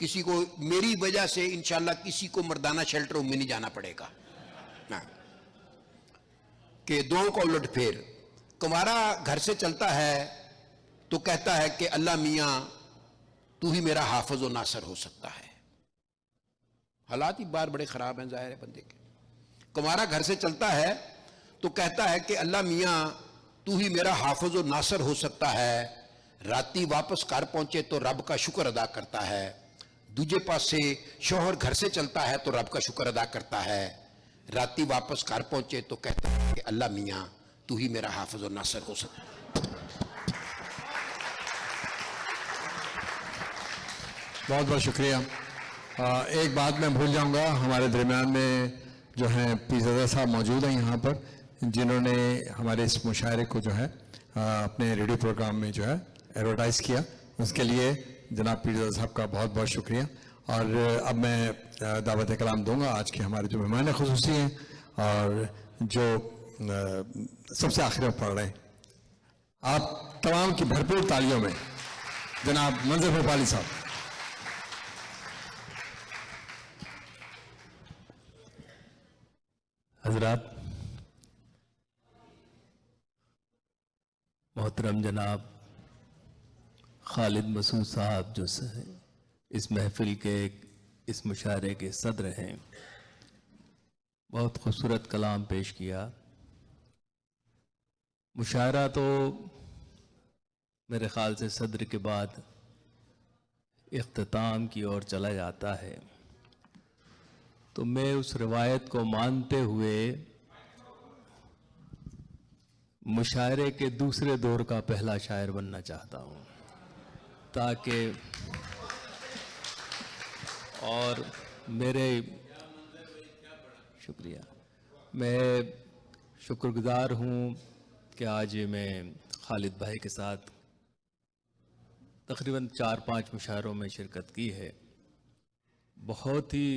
किसी को मेरी वजह से इंशाल्लाह किसी को मर्दाना शेल्टर में नहीं जाना पड़ेगा ना। कि दुआओं का उलट फेर, कुंवारा घर से चलता है तो कहता है कि अल्लाह मियाँ तू ही मेरा हाफिज और नासर हो सकता है। हालात ही बार बड़े ख़राब हैं ज़ाहिर है बंदे के। कुंवारा घर से चलता है तो कहता है कि अल्लाह मियाँ तू ही मेरा हाफिज और नासर हो सकता है। राती वापस घर पहुंचे तो रब का शुक्र अदा करता है। दूजे पासे शौहर घर से चलता है तो रब का शुक्र अदा करता है। राती वापस घर पहुंचे तो कहता है कि अल्लाह मियाँ तू ही मेरा हाफिज और नासर हो सकता है। बहुत बहुत शुक्रिया। एक बात मैं भूल जाऊंगा, हमारे दरमियान में जो हैं पीरज़ादा साहब मौजूद हैं यहाँ पर, जिन्होंने हमारे इस मुशायरे को जो है अपने रेडियो प्रोग्राम में जो है एडवर्टाइज़ किया। उसके लिए जनाब पीरज़ादा साहब का बहुत बहुत शुक्रिया। और अब मैं दावत कलाम दूंगा आज के हमारे जो मेहमान ख़ुसूसी हैं और जो सबसे आखिर में पढ़ रहे हैं, आप तमाम की भरपूर तालियों में जनाब मंजर भोपाली साहब। हजरात, मोहतरम जनाब खालिद मसूद साहब जो इस महफिल के इस मुशायरे के सदर हैं, बहुत खूबसूरत कलाम पेश किया। मुशायरा तो मेरे ख़्याल से सदर के बाद इख्तिताम की ओर चला जाता है, तो मैं उस रिवायत को मानते हुए मुशायरे के दूसरे दौर का पहला शायर बनना चाहता हूँ, ताकि और मेरे शुक्रिया, मैं शुक्रगुजार हूँ कि आज मैं खालिद भाई के साथ तकरीबन 4-5 मुशायरों में शिरकत की है। बहुत ही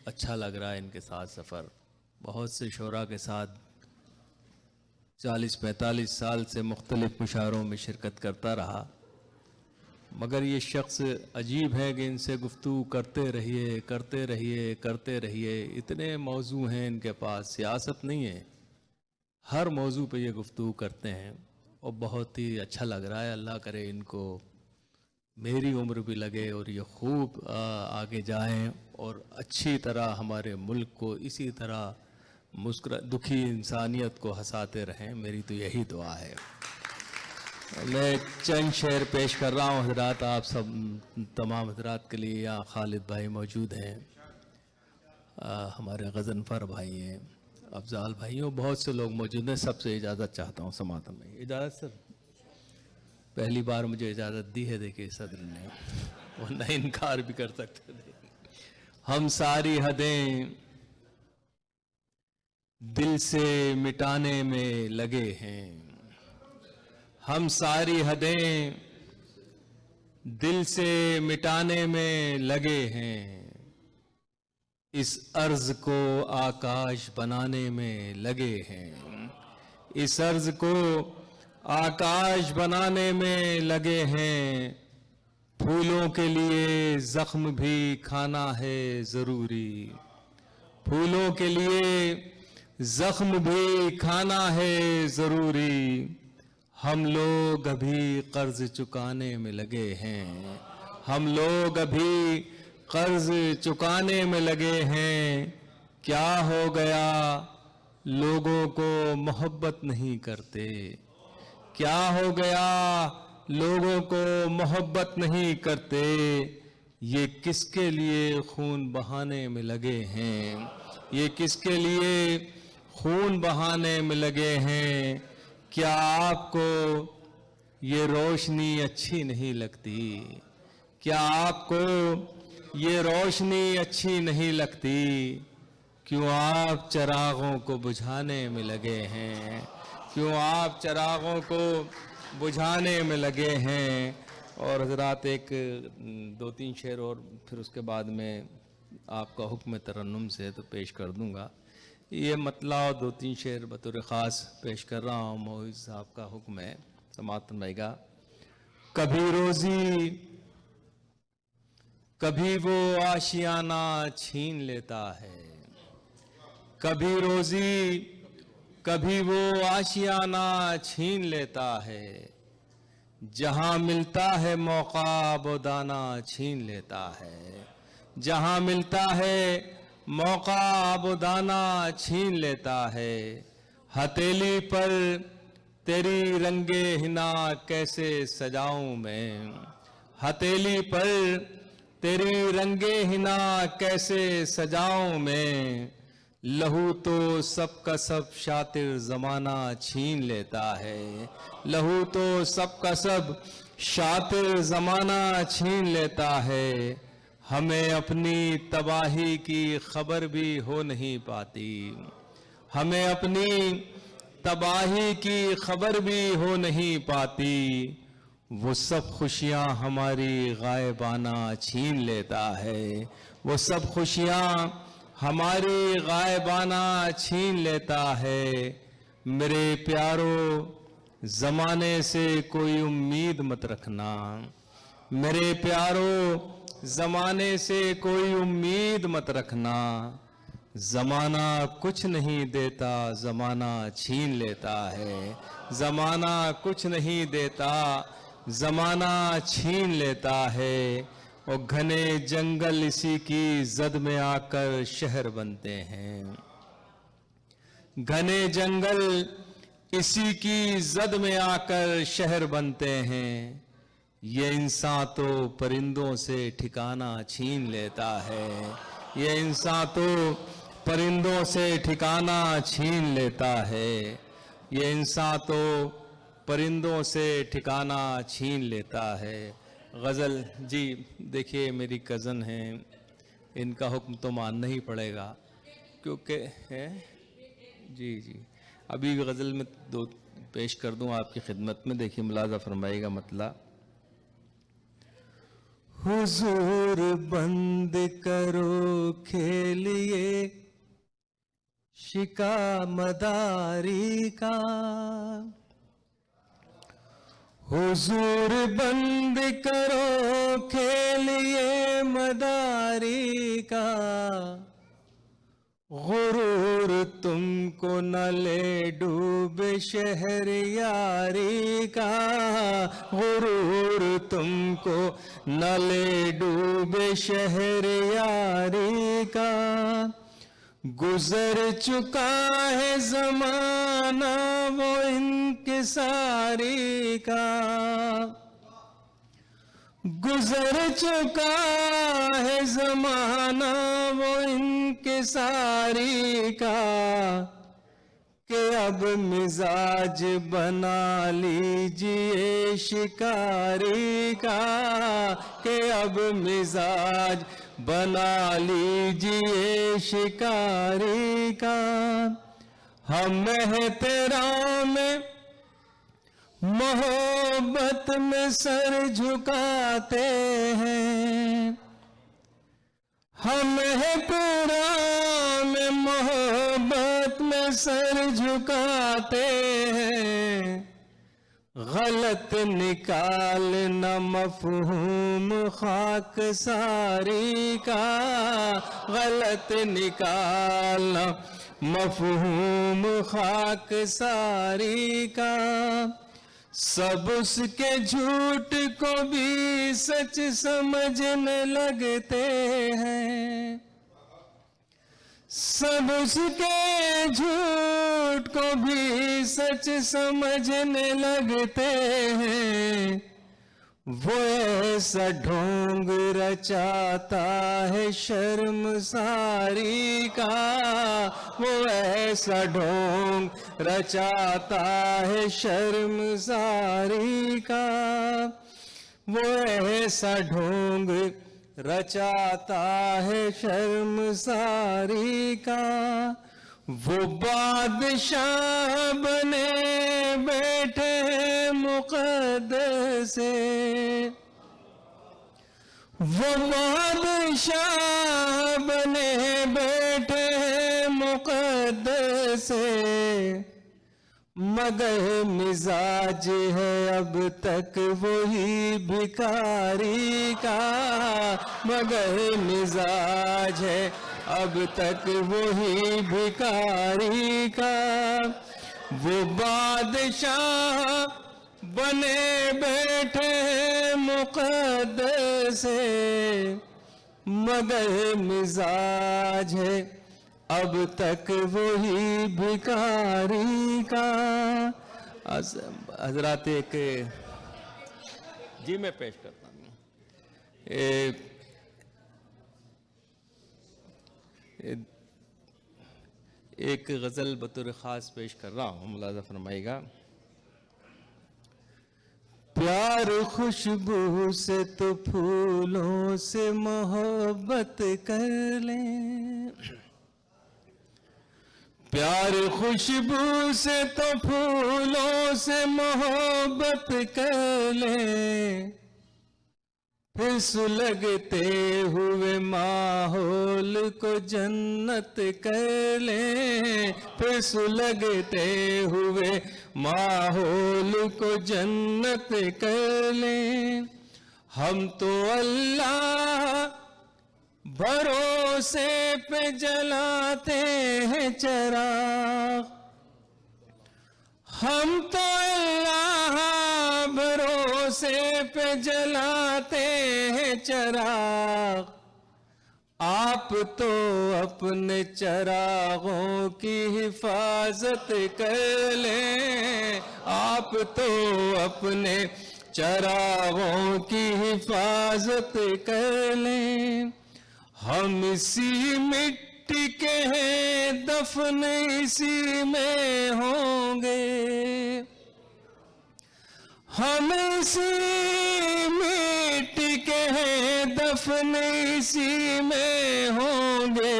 अच्छा लग रहा है इनके साथ सफ़र। बहुत से शोरा के साथ 40-45 साल से मुख्तलिफ़ मुशायरों में शिरकत करता रहा, मगर ये शख्स अजीब है कि इनसे गुफ्तगू करते रहिए करते रहिए करते रहिए। इतने मौजू हैं इनके पास, सियासत नहीं है, हर मौजू पे ये गुफ्तगू करते हैं और बहुत ही अच्छा लग रहा है। अल्लाह करे इनको मेरी उम्र भी लगे और ये खूब आगे जाएं और अच्छी तरह हमारे मुल्क को इसी तरह दुखी इंसानियत को हंसाते रहें। मेरी तो यही दुआ है। मैं चंद शेर पेश कर रहा हूँ हजरात, आप सब तमाम हजरात के लिए। यहाँ खालिद भाई मौजूद हैं, हमारे गज़नफ़र भाई हैं, अफजाल भाई हैं, बहुत से लोग मौजूद हैं। सबसे इजाज़त चाहता हूँ समातन में। इजाज़त सर, पहली बार मुझे इजाज़त दी है, देखिए सदर ने, वरना इनकार भी कर सकते थे। हम सारी हदें दिल से मिटाने में लगे हैं, हम सारी हदें दिल से मिटाने में लगे हैं, इस अर्ज को आकाश बनाने में लगे हैं, इस अर्ज को आकाश बनाने में लगे हैं। फूलों के लिए जख्म भी खाना है ज़रूरी, फूलों के लिए जख्म भी खाना है ज़रूरी। हम लोग अभी कर्ज चुकाने में लगे हैं, हम लोग अभी कर्ज चुकाने में लगे हैं। क्या हो गया लोगों को मोहब्बत नहीं करते, क्या हो गया लोगों को मोहब्बत नहीं करते, ये किसके लिए खून बहाने में लगे हैं, ये किसके लिए खून बहाने में लगे हैं। क्या आपको ये रोशनी अच्छी नहीं लगती, क्या आपको ये रोशनी अच्छी नहीं लगती, क्यों आप चिरागों को बुझाने में लगे हैं, क्यों आप चिरागों को बुझाने में लगे हैं। और हजरात एक 2-3 शेर और फिर उसके बाद में आपका हुक्म तरन्नुम से तो पेश कर दूंगा। ये मतला और 2-3 शेर बतौर ख़ास पेश कर रहा हूँ। मोहित साहब का हुक्म है, समाअत फरमाइएगा। कभी रोज़ी कभी वो आशियाना छीन लेता है, कभी रोज़ी कभी वो आशियाना छीन लेता है, जहाँ मिलता है मौका वो दाना छीन लेता है, जहाँ मिलता है मौका वो दाना छीन लेता है। हथेली पर तेरी रंगे हिना कैसे सजाऊं मैं, हथेली पर तेरी रंगे हिना कैसे सजाऊं मैं। लहू तो सबका सब शातिर ज़माना छीन लेता है, लहू तो सबका सब शातिर ज़माना छीन लेता है। हमें अपनी तबाही की खबर भी हो नहीं पाती, हमें अपनी तबाही की खबर भी हो नहीं पाती। वो सब खुशियाँ हमारी गायबाना छीन लेता है, वो सब खुशियाँ हमारी गायबाना छीन लेता है। मेरे प्यारो ज़माने से कोई उम्मीद मत रखना, मेरे प्यारो ज़माने से कोई उम्मीद मत रखना। ज़माना कुछ नहीं देता, ज़माना छीन लेता है, ज़माना कुछ नहीं देता, ज़माना छीन लेता है। और घने जंगल इसी की जद में आकर शहर बनते हैं, घने जंगल इसी की जद में आकर शहर बनते हैं। ये इंसान तो परिंदों से ठिकाना छीन लेता है, ये इंसान तो परिंदों से ठिकाना छीन लेता है, ये इंसान तो परिंदों से ठिकाना छीन लेता है। गज़ल जी देखिए मेरी कज़न हैं, इनका हुक्म तो मानना ही पड़ेगा क्योंकि है जी जी। अभी गज़ल में 2 पेश कर दूं आपकी खिदमत में, देखिए मुलाज़ा फरमाइएगा। मतला हुजूर बंद करो खेलिए शिका मदारी का, हुजूर बंद करो खेलिए मदारी का। गुरूर तुमको न ले डूबे शहर यारी का, गुरूर तुमको न ले डूबे शहर यारी का। गुजर चुका है ज़माना वो इंकिसारी का, गुजर चुका है ज़माना वो इंकिसारी का। कि अब मिजाज बना लीजिए शिकारी का, कि अब मिजाज बना लीजिए शिकारी का। हम तेरा में मोहब्बत में सर झुकाते हैं, हम तेरा में मोहब्बत में सर झुकाते हैं। गलत निकालना मफहूम खाक सारी का, गलत निकालना मफहूम खाक सारी का। सब उसके झूठ को भी सच समझने लगते हैं, सब उसके झूठ को भी सच समझने लगते हैं। वो ऐसा ढोंग रचाता है शर्मसारी का, वो ऐसा ढोंग रचाता है शर्मसारी का, वो ऐसा ढोंग रचाता है शर्मसारी का। वो बादशाह बने बैठे हैं मुक़द्दस से, वो बादशाह बने बैठे हैं मुक़द्दस से, मगर मिजाज है अब तक वही भिखारी का, मगर मिजाज है अब तक वही भिखारी का। वो बादशाह बने बैठे हैं मुक़द्दस से, मगर मिजाज है अब तक वही भिखारी का। हजरात एक जी मैं पेश करता हूँ, एक गज़ल बतौर ख़ास पेश कर रहा हूँ, मुलाज़ा फरमाइएगा। प्यार खुशबू से तो फूलों से मोहब्बत कर लें, प्यार खुशबू से तो फूलों से मोहब्बत कर लें, फिर सुलगते हुए माहौल को जन्नत कर लें, फिर सुलगते हुए माहौल को जन्नत कर लें। हम तो अल्लाह भरोसे पे जलाते हैं चिराग, हम तो अल्लाह भरोसे पे जलाते हैं चिराग। आप तो अपने चिरागों की हिफाजत कर लें, आप तो अपने चिरागों की हिफाजत कर लें। हम इसी मिट्टी के हैं, दफन इसी में होंगे, हम इसी मिट्टी के हैं, दफन इसी में होंगे।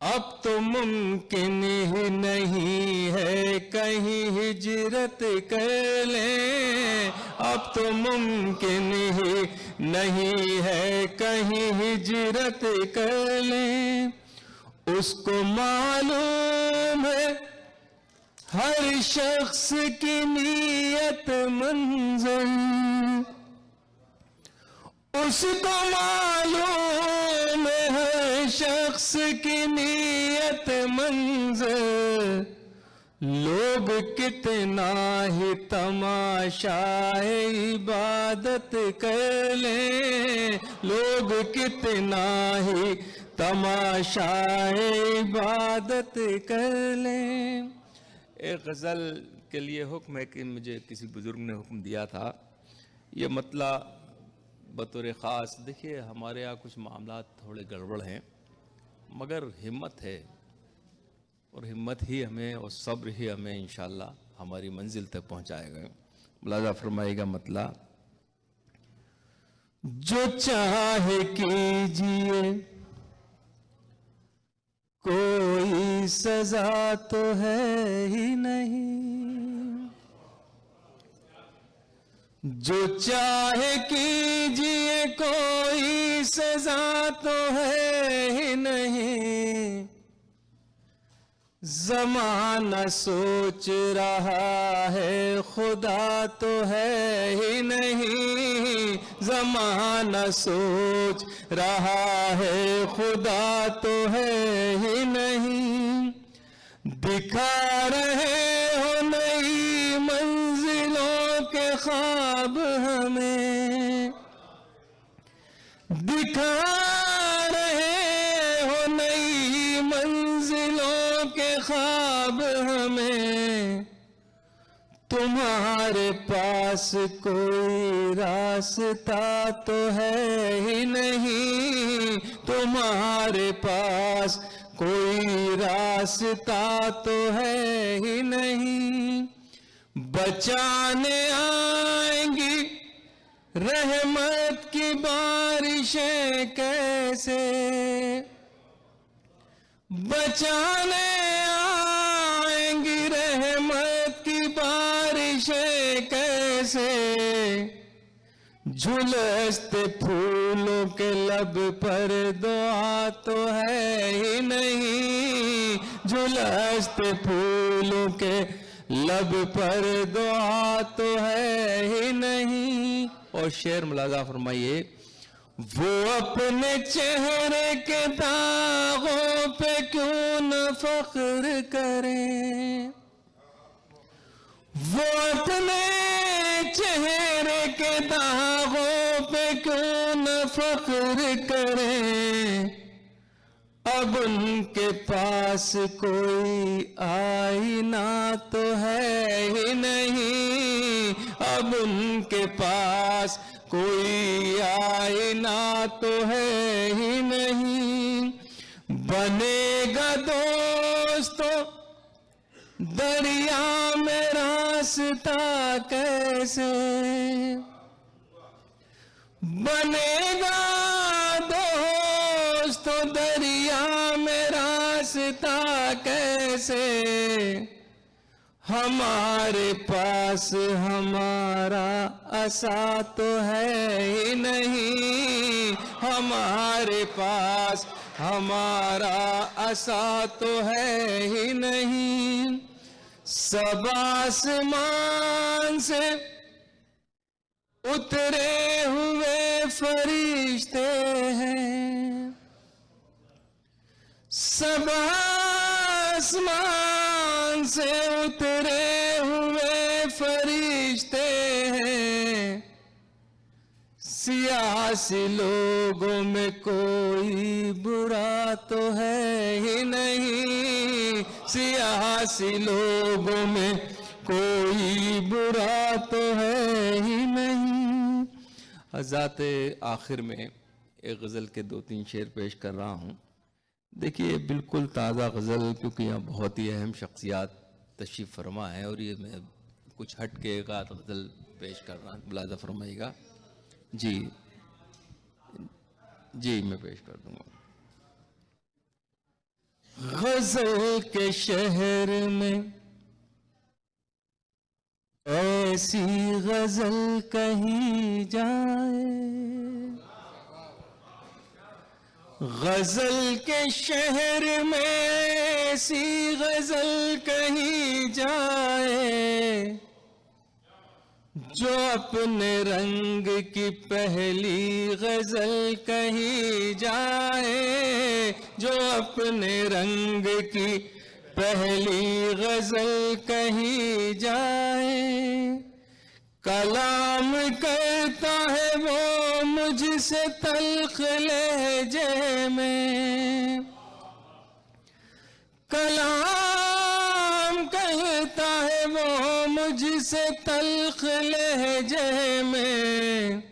अब तो मुमकिन ही नहीं है कहीं हिजरत कर लें, अब तो मुमकिन ही नहीं है कहीं हिजरत कर लें। उसको मालूम है हर शख्स की नीयत मंज़िल, उसको मालूम है हर शख्स की नीयत मंज़िल। लोग कितना ही तमाशाए इबादत कर लें, लोग कितना ही तमाशाए इबादत कर लें। एक गज़ल के लिए हुक्म है कि मुझे किसी बुज़ुर्ग ने हुक्म दिया था, ये मतला बतौर ख़ास। देखिए हमारे यहाँ कुछ मामला थोड़े गड़बड़ हैं, मगर हिम्मत है, और हिम्मत ही हमें और सब्र ही हमें इंशाअल्लाह हमारी मंजिल तक पहुँचाएगा। मुलाज़ा फरमाइएगा मतला। जो चाहे कीजिए कोई सजा तो है ही नहीं, जो चाहे कीजिए कोई सजा तो है ही नहीं। ज़माना सोच रहा है खुदा तो है ही नहीं, ज़माना सोच रहा है खुदा तो है ही नहीं। दिखा रहे हो नई मंजिलों के ख्वाब हमें, दिखा रहे हो नई ख्वाब हमें, तुम्हारे पास कोई रास्ता तो है ही नहीं, तुम्हारे पास कोई रास्ता तो है ही नहीं। बचाने आएंगी रहमत की बारिशें कैसे, बचाने आएंगी रहमत की बारिशें कैसे। झुलसते फूलों के लब पर दुआ तो है ही नहीं, झुलसते फूलों के लब पर दुआ तो है ही नहीं। और शेर मुलाजा फरमाइए, वो अपने चेहरे के दागों पे क्यों न फख्र करें, वो अपने चेहरे के दागों पे क्यों न फख्र करें। अब उनके पास कोई आईना तो है ही नहीं, अब उनके पास कोई आईना तो है ही नहीं। बनेगा दोस्तों दरिया में रास्ता कैसे, बनेगा दोस्तों दरिया में रास्ता कैसे। हमारे पास हमारा असा तो है ही नहीं, हमारे पास हमारा असा तो है ही नहीं। सब आसमान से उतरे हुए फरिश्ते हैं, सब आसमान से उतरे हुए फरिश्ते हैं। सियासी लोगों में कोई बुरा तो है ही नहीं, सियासी लोगों में कोई बुरा तो है ही नहीं। हज़रात आखिर में एक गज़ल के 2-3 शेर पेश कर रहा हूँ। देखिए बिल्कुल ताज़ा गज़ल, क्योंकि यहाँ बहुत ही अहम शख्सियात तशरीफ़ फरमा है और ये मैं कुछ हट के एक आध गज़ल पेश कर रहा हूँ, मुलाज़ा फरमाइएगा। जी जी मैं पेश कर दूँगा। गज़ल के शहर में ऐसी गज़ल कही जाए, गज़ल के शहर में ऐसी गज़ल कही जाए, जो अपने रंग की पहली गज़ल कही जाए, जो अपने रंग की पहली गज़ल कही जाए। कलाम करता है वो मुझसे तल्ख लहजे में, कलाम कहता है वो मुझसे तल्ख लहजे में।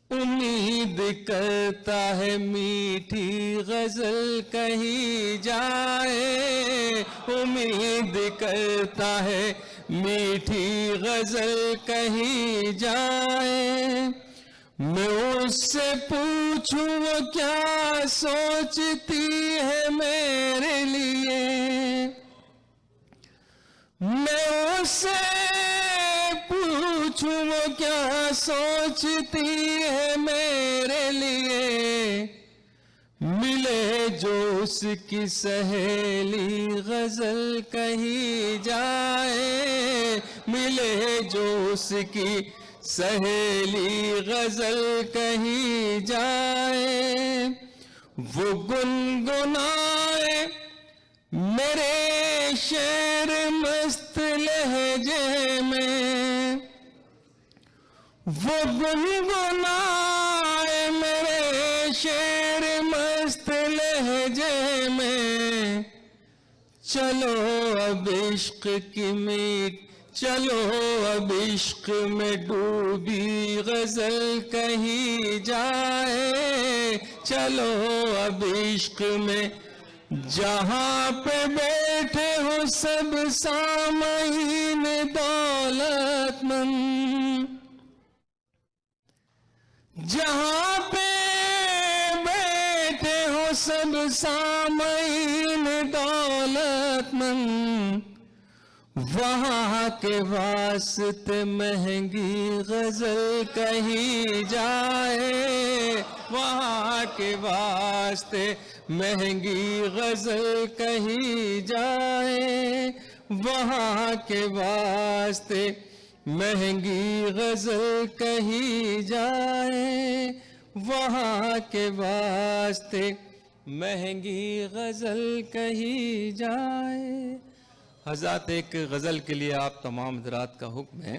उम्मीद करता है मीठी गज़ल कही जाए, उम्मीद करता है मीठी गज़ल कही जाए। मैं उससे पूछूं वो क्या सोचती है मेरे लिए, मैं उससे पूछूं वो क्या सोचती है मेरे लिए। मिले जो उसकी सहेली गज़ल कही जाए, मिले जो उसकी सहेली गज़ल कही जाए। वो गुनगुनाए मेरे शेर मस्त लहजे में, वो गुनगुनाए मेरे शेर मस्त लहजे में। चलो अब इश्क की मीट, चलो अब इश्क में डूबी गजल कही जाए, चलो अब इश्क में जहां पे बैठे हो सब सामईन दौलतमंद, जहां पे बैठे हो सब सामईन दौलतमंद, वहां के वास्ते महंगी गजल कही जाए, वहां के वास्ते महंगी गजल कही जाए, वहां के वास्ते महंगी गजल कही जाए, वहां के वास्ते महंगी गजल कही जाए। हज़रत एक गज़ल के लिए आप तमाम हज़रात का हुक्म है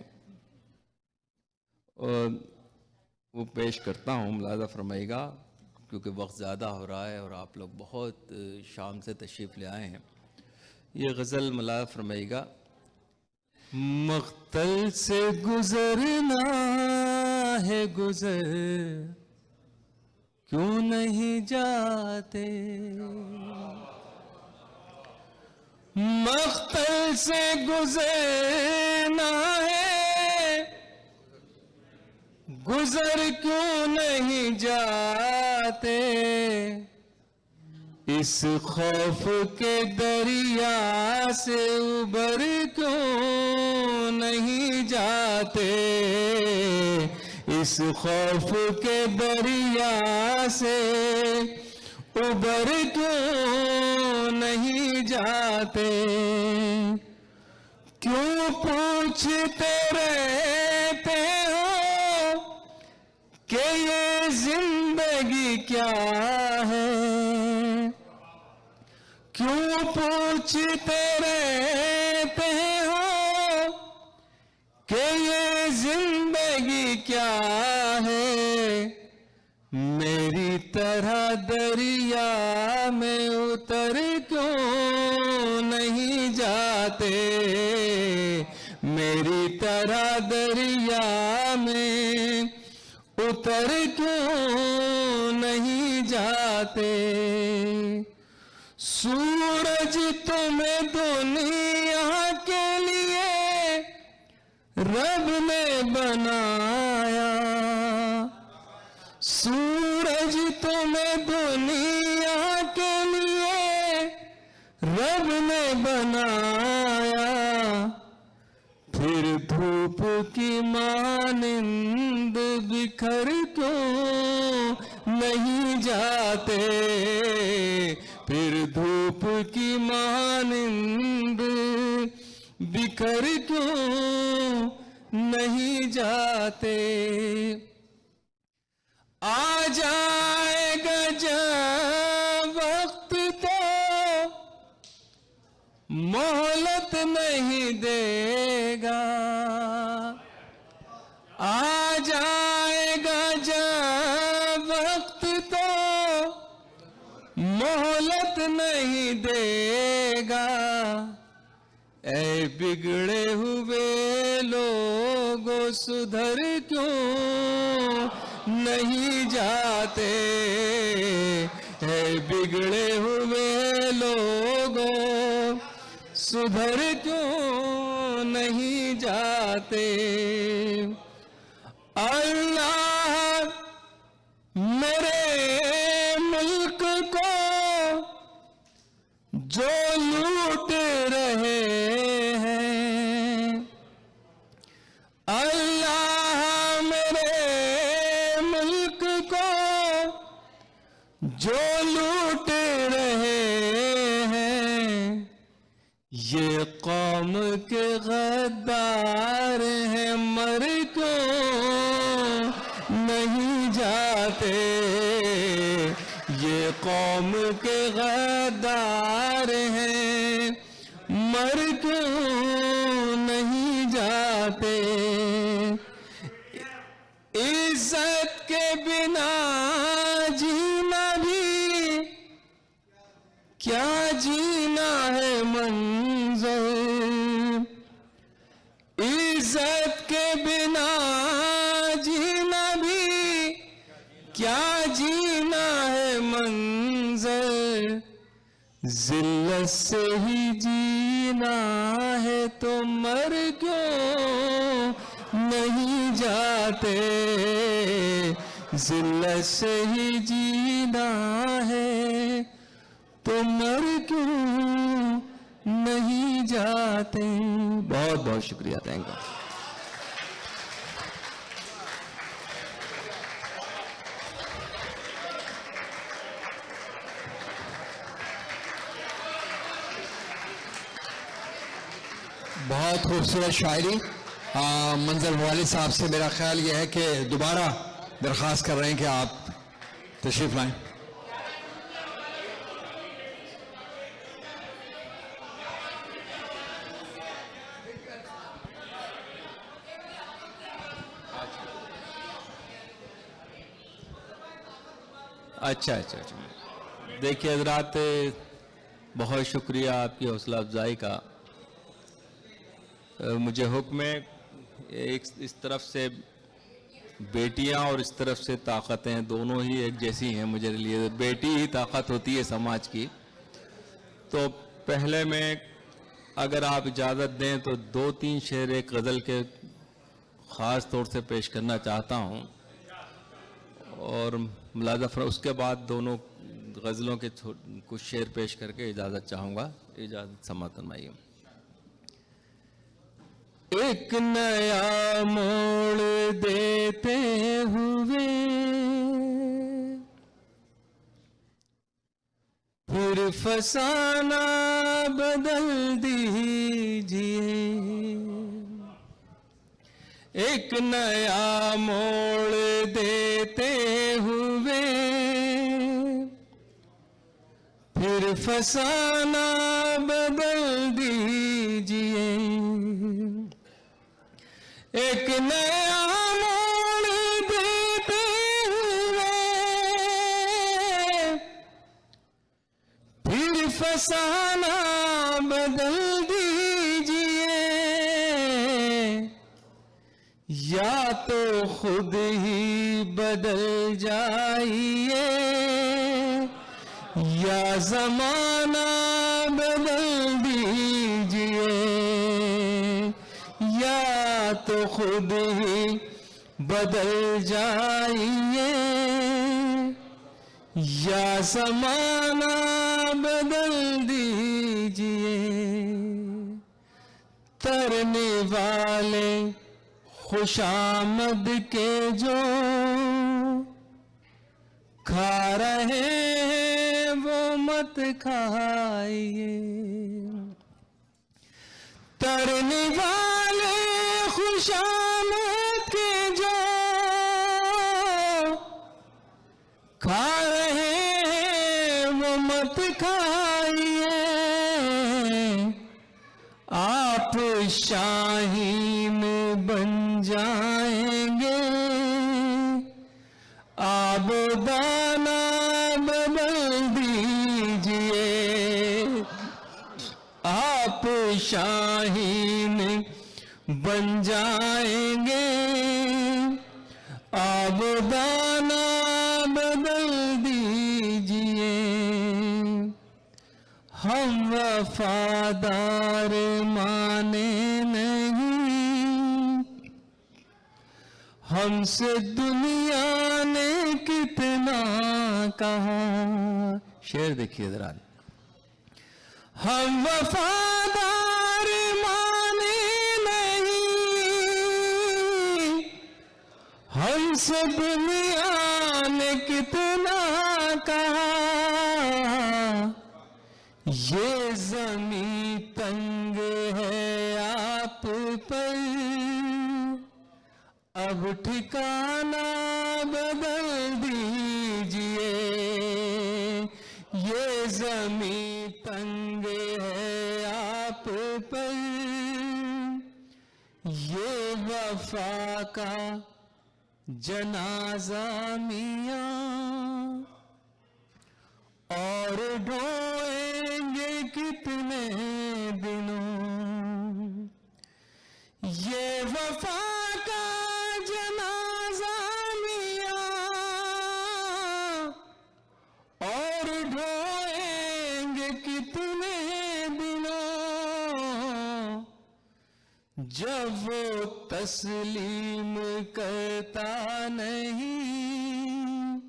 और वो पेश करता हूँ, मुलाज़ा फरमाइएगा क्योंकि वक्त ज़्यादा हो रहा है और आप लोग बहुत शाम से तशरीफ़ ले आए हैं। ये गज़ल मुलाज़ा फरमाइएगा। मख्तल से गुज़रना है गुज़र क्यों नहीं जाते, मख्तल से गुज़रना है गुज़र क्यों नहीं जाते, इस खौफ के दरिया से उबर क्यों नहीं जाते, इस खौफ के दरिया से उबर क्यों नहीं जाते, क्यों पूछते रहते हो कि ये जिंदगी क्या है, क्यों पूछते रहते हो कि ये जिंदगी क्या है, मेरी तरह दरिया में उतर क्यों नहीं जाते, मेरी तरह दरिया में उतर क्यों नहीं जाते, सूरज तुम्हें दुनिया के लिए रब ने बनाया, सूरज तुम्हें दुनिया के लिए रब ने बनाया, फिर धूप की मानिंद बिखर क्यों नहीं जाते, फिर धूप की मानिंद बिखर क्यों नहीं जाते, आ जाएगा जब वक्त तो मोहलत नहीं देगा, आ जाएगा जब वक्त तो मोहलत नहीं देगा, ऐ बिगड़े हुए लोगों सुधर क्यों नहीं जाते, है बिगड़े हुए लोगों सुधर क्यों नहीं जाते, अल्लाह मेरे मुल्क को जो लूट रहे हैं, अल्लाह मेरे मुल्क को जो लूट रहे हैं, ये कौम के गद्दार हैं मर क्यों नहीं जाते, ये कौम के गद्दार हैं मर क्यों नहीं जाते, इज्जत के बिना जीना भी क्या जीना है मन इज्जत के बिना जीना भी क्या जीना है मंजर, जिल्लत से ही जीना है तो मर क्यों नहीं जाते, जिल्लत से ही जीना है तो मर क्यों नहीं जाते। बहुत बहुत शुक्रिया, थैंक यू। बहुत खूबसूरत शायरी। मंजर वालिद साहब से मेरा ख्याल यह है कि दोबारा दरख्वास्त कर रहे हैं कि आप तशरीफ लाएं। अच्छा, देखिए हजरात, बहुत शुक्रिया आपकी हौसला अफजाई का। मुझे हुक्म है, एक इस तरफ से बेटियां और इस तरफ से ताकतें दोनों ही एक जैसी हैं। मुझे लिए बेटी ही ताकत होती है समाज की। तो पहले मैं, अगर आप इजाज़त दें तो 2-3 शेर एक गज़ल के ख़ास तौर से पेश करना चाहता हूँ, और मुलाज़ा उसके बाद दोनों गज़लों के कुछ शेर पेश करके इजाज़त चाहूँगा। इजाज़त समाअत फरमाइए। एक नया मोड़ देते हुए फिर फसाना बदल दीजिए, एक नया मोड़ देते हुए फिर फसाना बदल दीजिए, एक नया मोड़ देते हुए फिर फसाना बदल दीजिए, या तो खुद ही बदल जाइए या ज़माना बदल दीजिए, या तो खुद ही बदल जाइए या ज़माना बदल दीजिए। तरने वाले खुशामद के जो खा रहे हैं वो मत खाइए, तरने वाले खुशामद के जो खा रहे हैं वो मत खाइए, आप शाहीन बन जाएंगे आबदाना बदल दीजिए, आप शाहीन बन जाएंगे आबदाना बदल दीजिए। हम वफादार माने नहीं, हमसे दुनिया ने कितना कहा। शेर देखिए जरा। हम वफादार माने नहीं, हमसे दुनिया ने कितना कहा, ये ज़मीं तंग है आप पर अब ठिकाना बदल दीजिए, ये ज़मीं तंग है आप पर ये वफा का जनाजा मियां और ढोएंगे कितने दिनों, ये वफा का जनाजा लिया और ढोएंगे कितने दिनों, जब वो तस्लीम करता नहीं,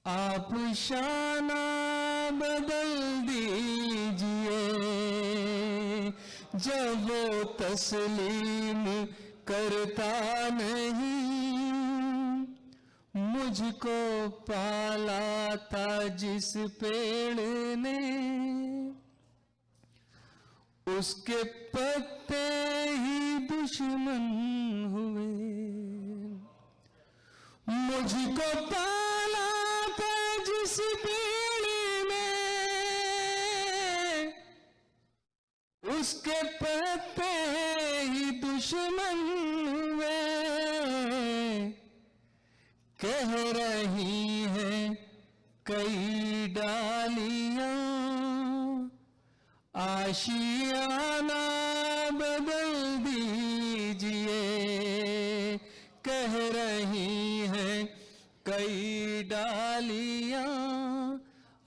आप शाना बदल दीजिए। जब वो तस्लीम करता नहीं, मुझको पाला था जिस पेड़ ने, उसके पत्ते ही दुश्मन हुए। मुझको पाला था जिस पेड़ ने, उसके पत्ते ही दुश्मन हुए। कह रही हैं कई डालियां, आशियाना बदल दीजिए। कह रही हैं कई डालियां।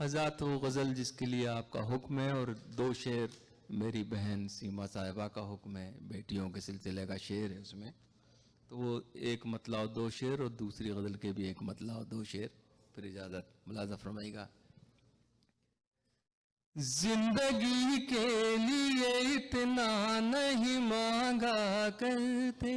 आजाद वो गज़ल जिसके लिए आपका हुक्म है, और दो शेर मेरी बहन सीमा साहिबा का हुक्म है, बेटियों के सिलसिले का शेर है उसमें, तो वो एक मतला और दो शेर, और दूसरी गज़ल के भी एक मतला और दो शेर, फिर इजाज़त मुलाज़ा फरमाइएगा। जिंदगी के लिए इतना नहीं मांगा करते,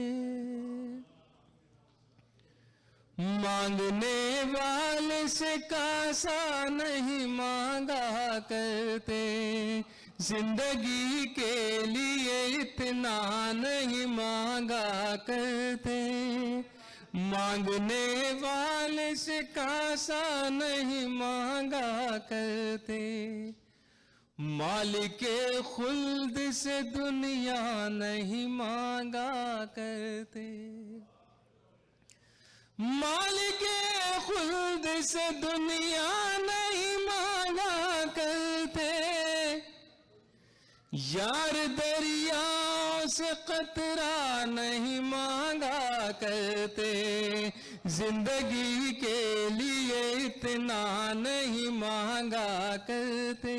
मांगने वाले से कासा नहीं मांगा करते। जिंदगी के लिए इतना नहीं मांगा करते, मांगने वाले से कासा नहीं मांगा करते। मालिके खुल्द से दुनिया नहीं मांगा करते, मालिके खुल्द से दुनिया नहीं मांगा करते। यार दरियाओं से कतरा नहीं मांगा करते, जिंदगी के लिए इतना नहीं मांगा करते।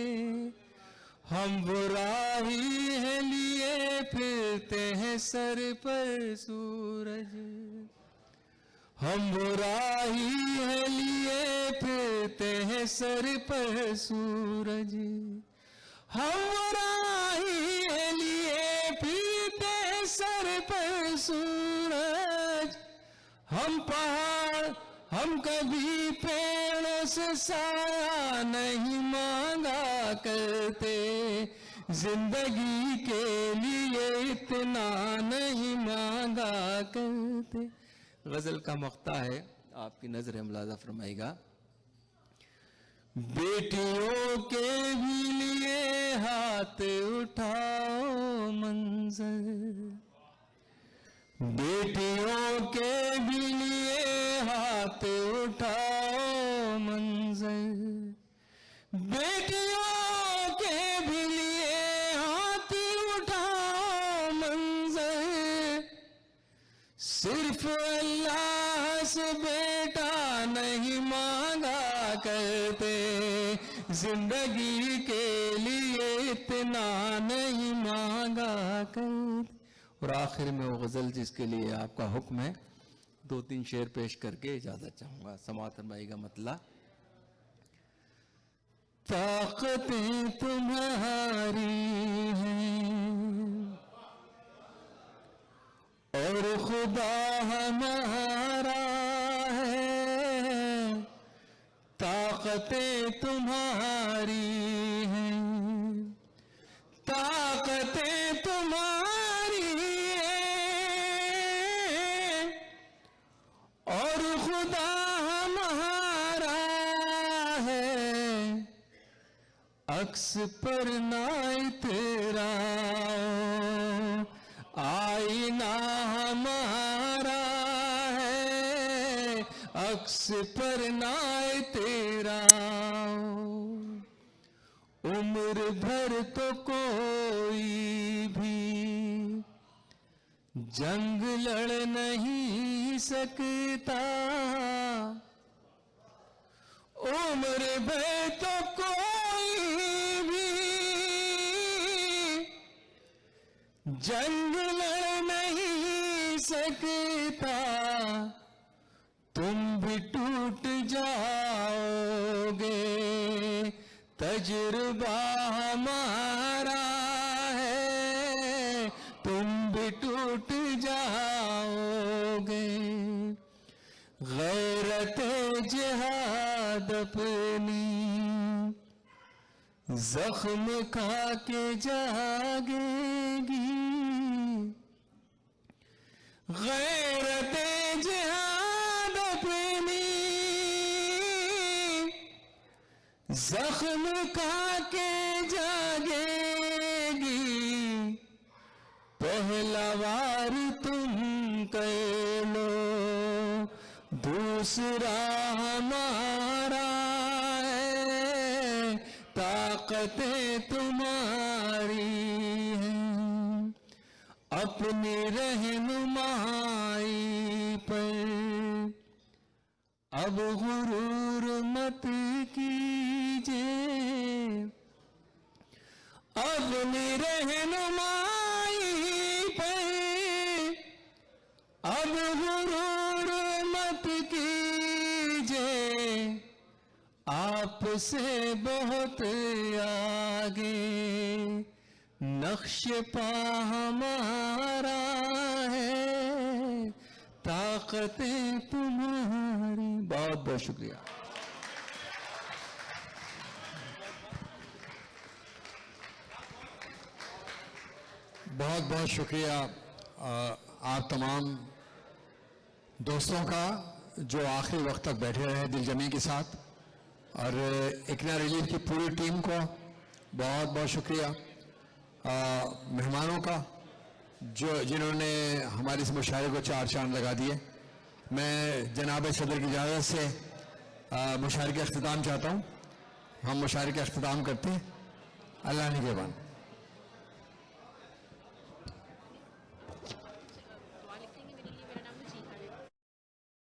हम वो राही है लिए फिरते हैं सर पर सूरज, हम वो राही है लिए फिरते हैं सर पर सूरज। हम वो राही है लिए फिरते हैं सर पर सूरज। हम पहाड़ हम कभी पेड़ों से साया नहीं मांगा करते, जिंदगी के लिए इतना नहीं मांगा करते। गजल का मक्ता है, आपकी नजर मुलाजा फरमाइएगा। बेटियों के भी लिए हाथ उठाओ मंजर, बेटियों के भी लिए हाथ उठाओ मंजर। बेटियों के भी लिए हाथ उठाओ मंजर। सिर्फ अल्लाह से बेटा नहीं मांगा करते, जिंदगी के लिए इतना नहीं मांगा करते। और आखिर में वो गजल जिसके लिए आपका हुक्म है, दो तीन शेर पेश करके इजाजत चाहूंगा। समाअत फरमाइएगा। मतला ताकतें तुम्हारी हैं और खुदा हमारा है, ताकतें तुम्हारी हैं, ताकतें तुम्हारी हैं और खुदा हमारा है। अक्स पर ना इतराओ, आईना हमारा है। अक्स पर ना इतराओ, उम्र भर तो कोई भी जंग लड़ नहीं सकता, उम्र भर तो कोई भी जंग लड़ नहीं सकता, तुम भी टूट जाओगे, तजुर्बा हमारा है, तुम भी टूट जाओगे। गैरते जिहाद अपनी जख्म खा के जागेगी, गैरते जिहाद अपनी जख्म खा के जागेगी, पहला वार तुम कर लो, दूसरा हमारा है, ताकतें तुम्हारी हैं, अपनी रहनुमाई पर अब गुरूर मत कीजिए, अपनी रहनुमाई पर अब गुरूर मत कीजिए, आपसे बहुत आगे नक्श पा हमारा है, ताकतें तुम्हारी। बहुत बहुत शुक्रिया। बहुत बहुत शुक्रिया आप तमाम दोस्तों का जो आखिरी वक्त तक बैठे रहे दिलजमी के साथ, और इकना रिलीफ की पूरी टीम को बहुत बहुत शुक्रिया, मेहमानों का जिन्होंने हमारे इस मुशायरे को चार चांद लगा दिए। मैं जनाब सदर की इजाज़त से मुशायरे का अख्तिताम चाहता हूँ। हम मुशायरे का अख्तिताम करते हैं। अल्लाह निगहबान।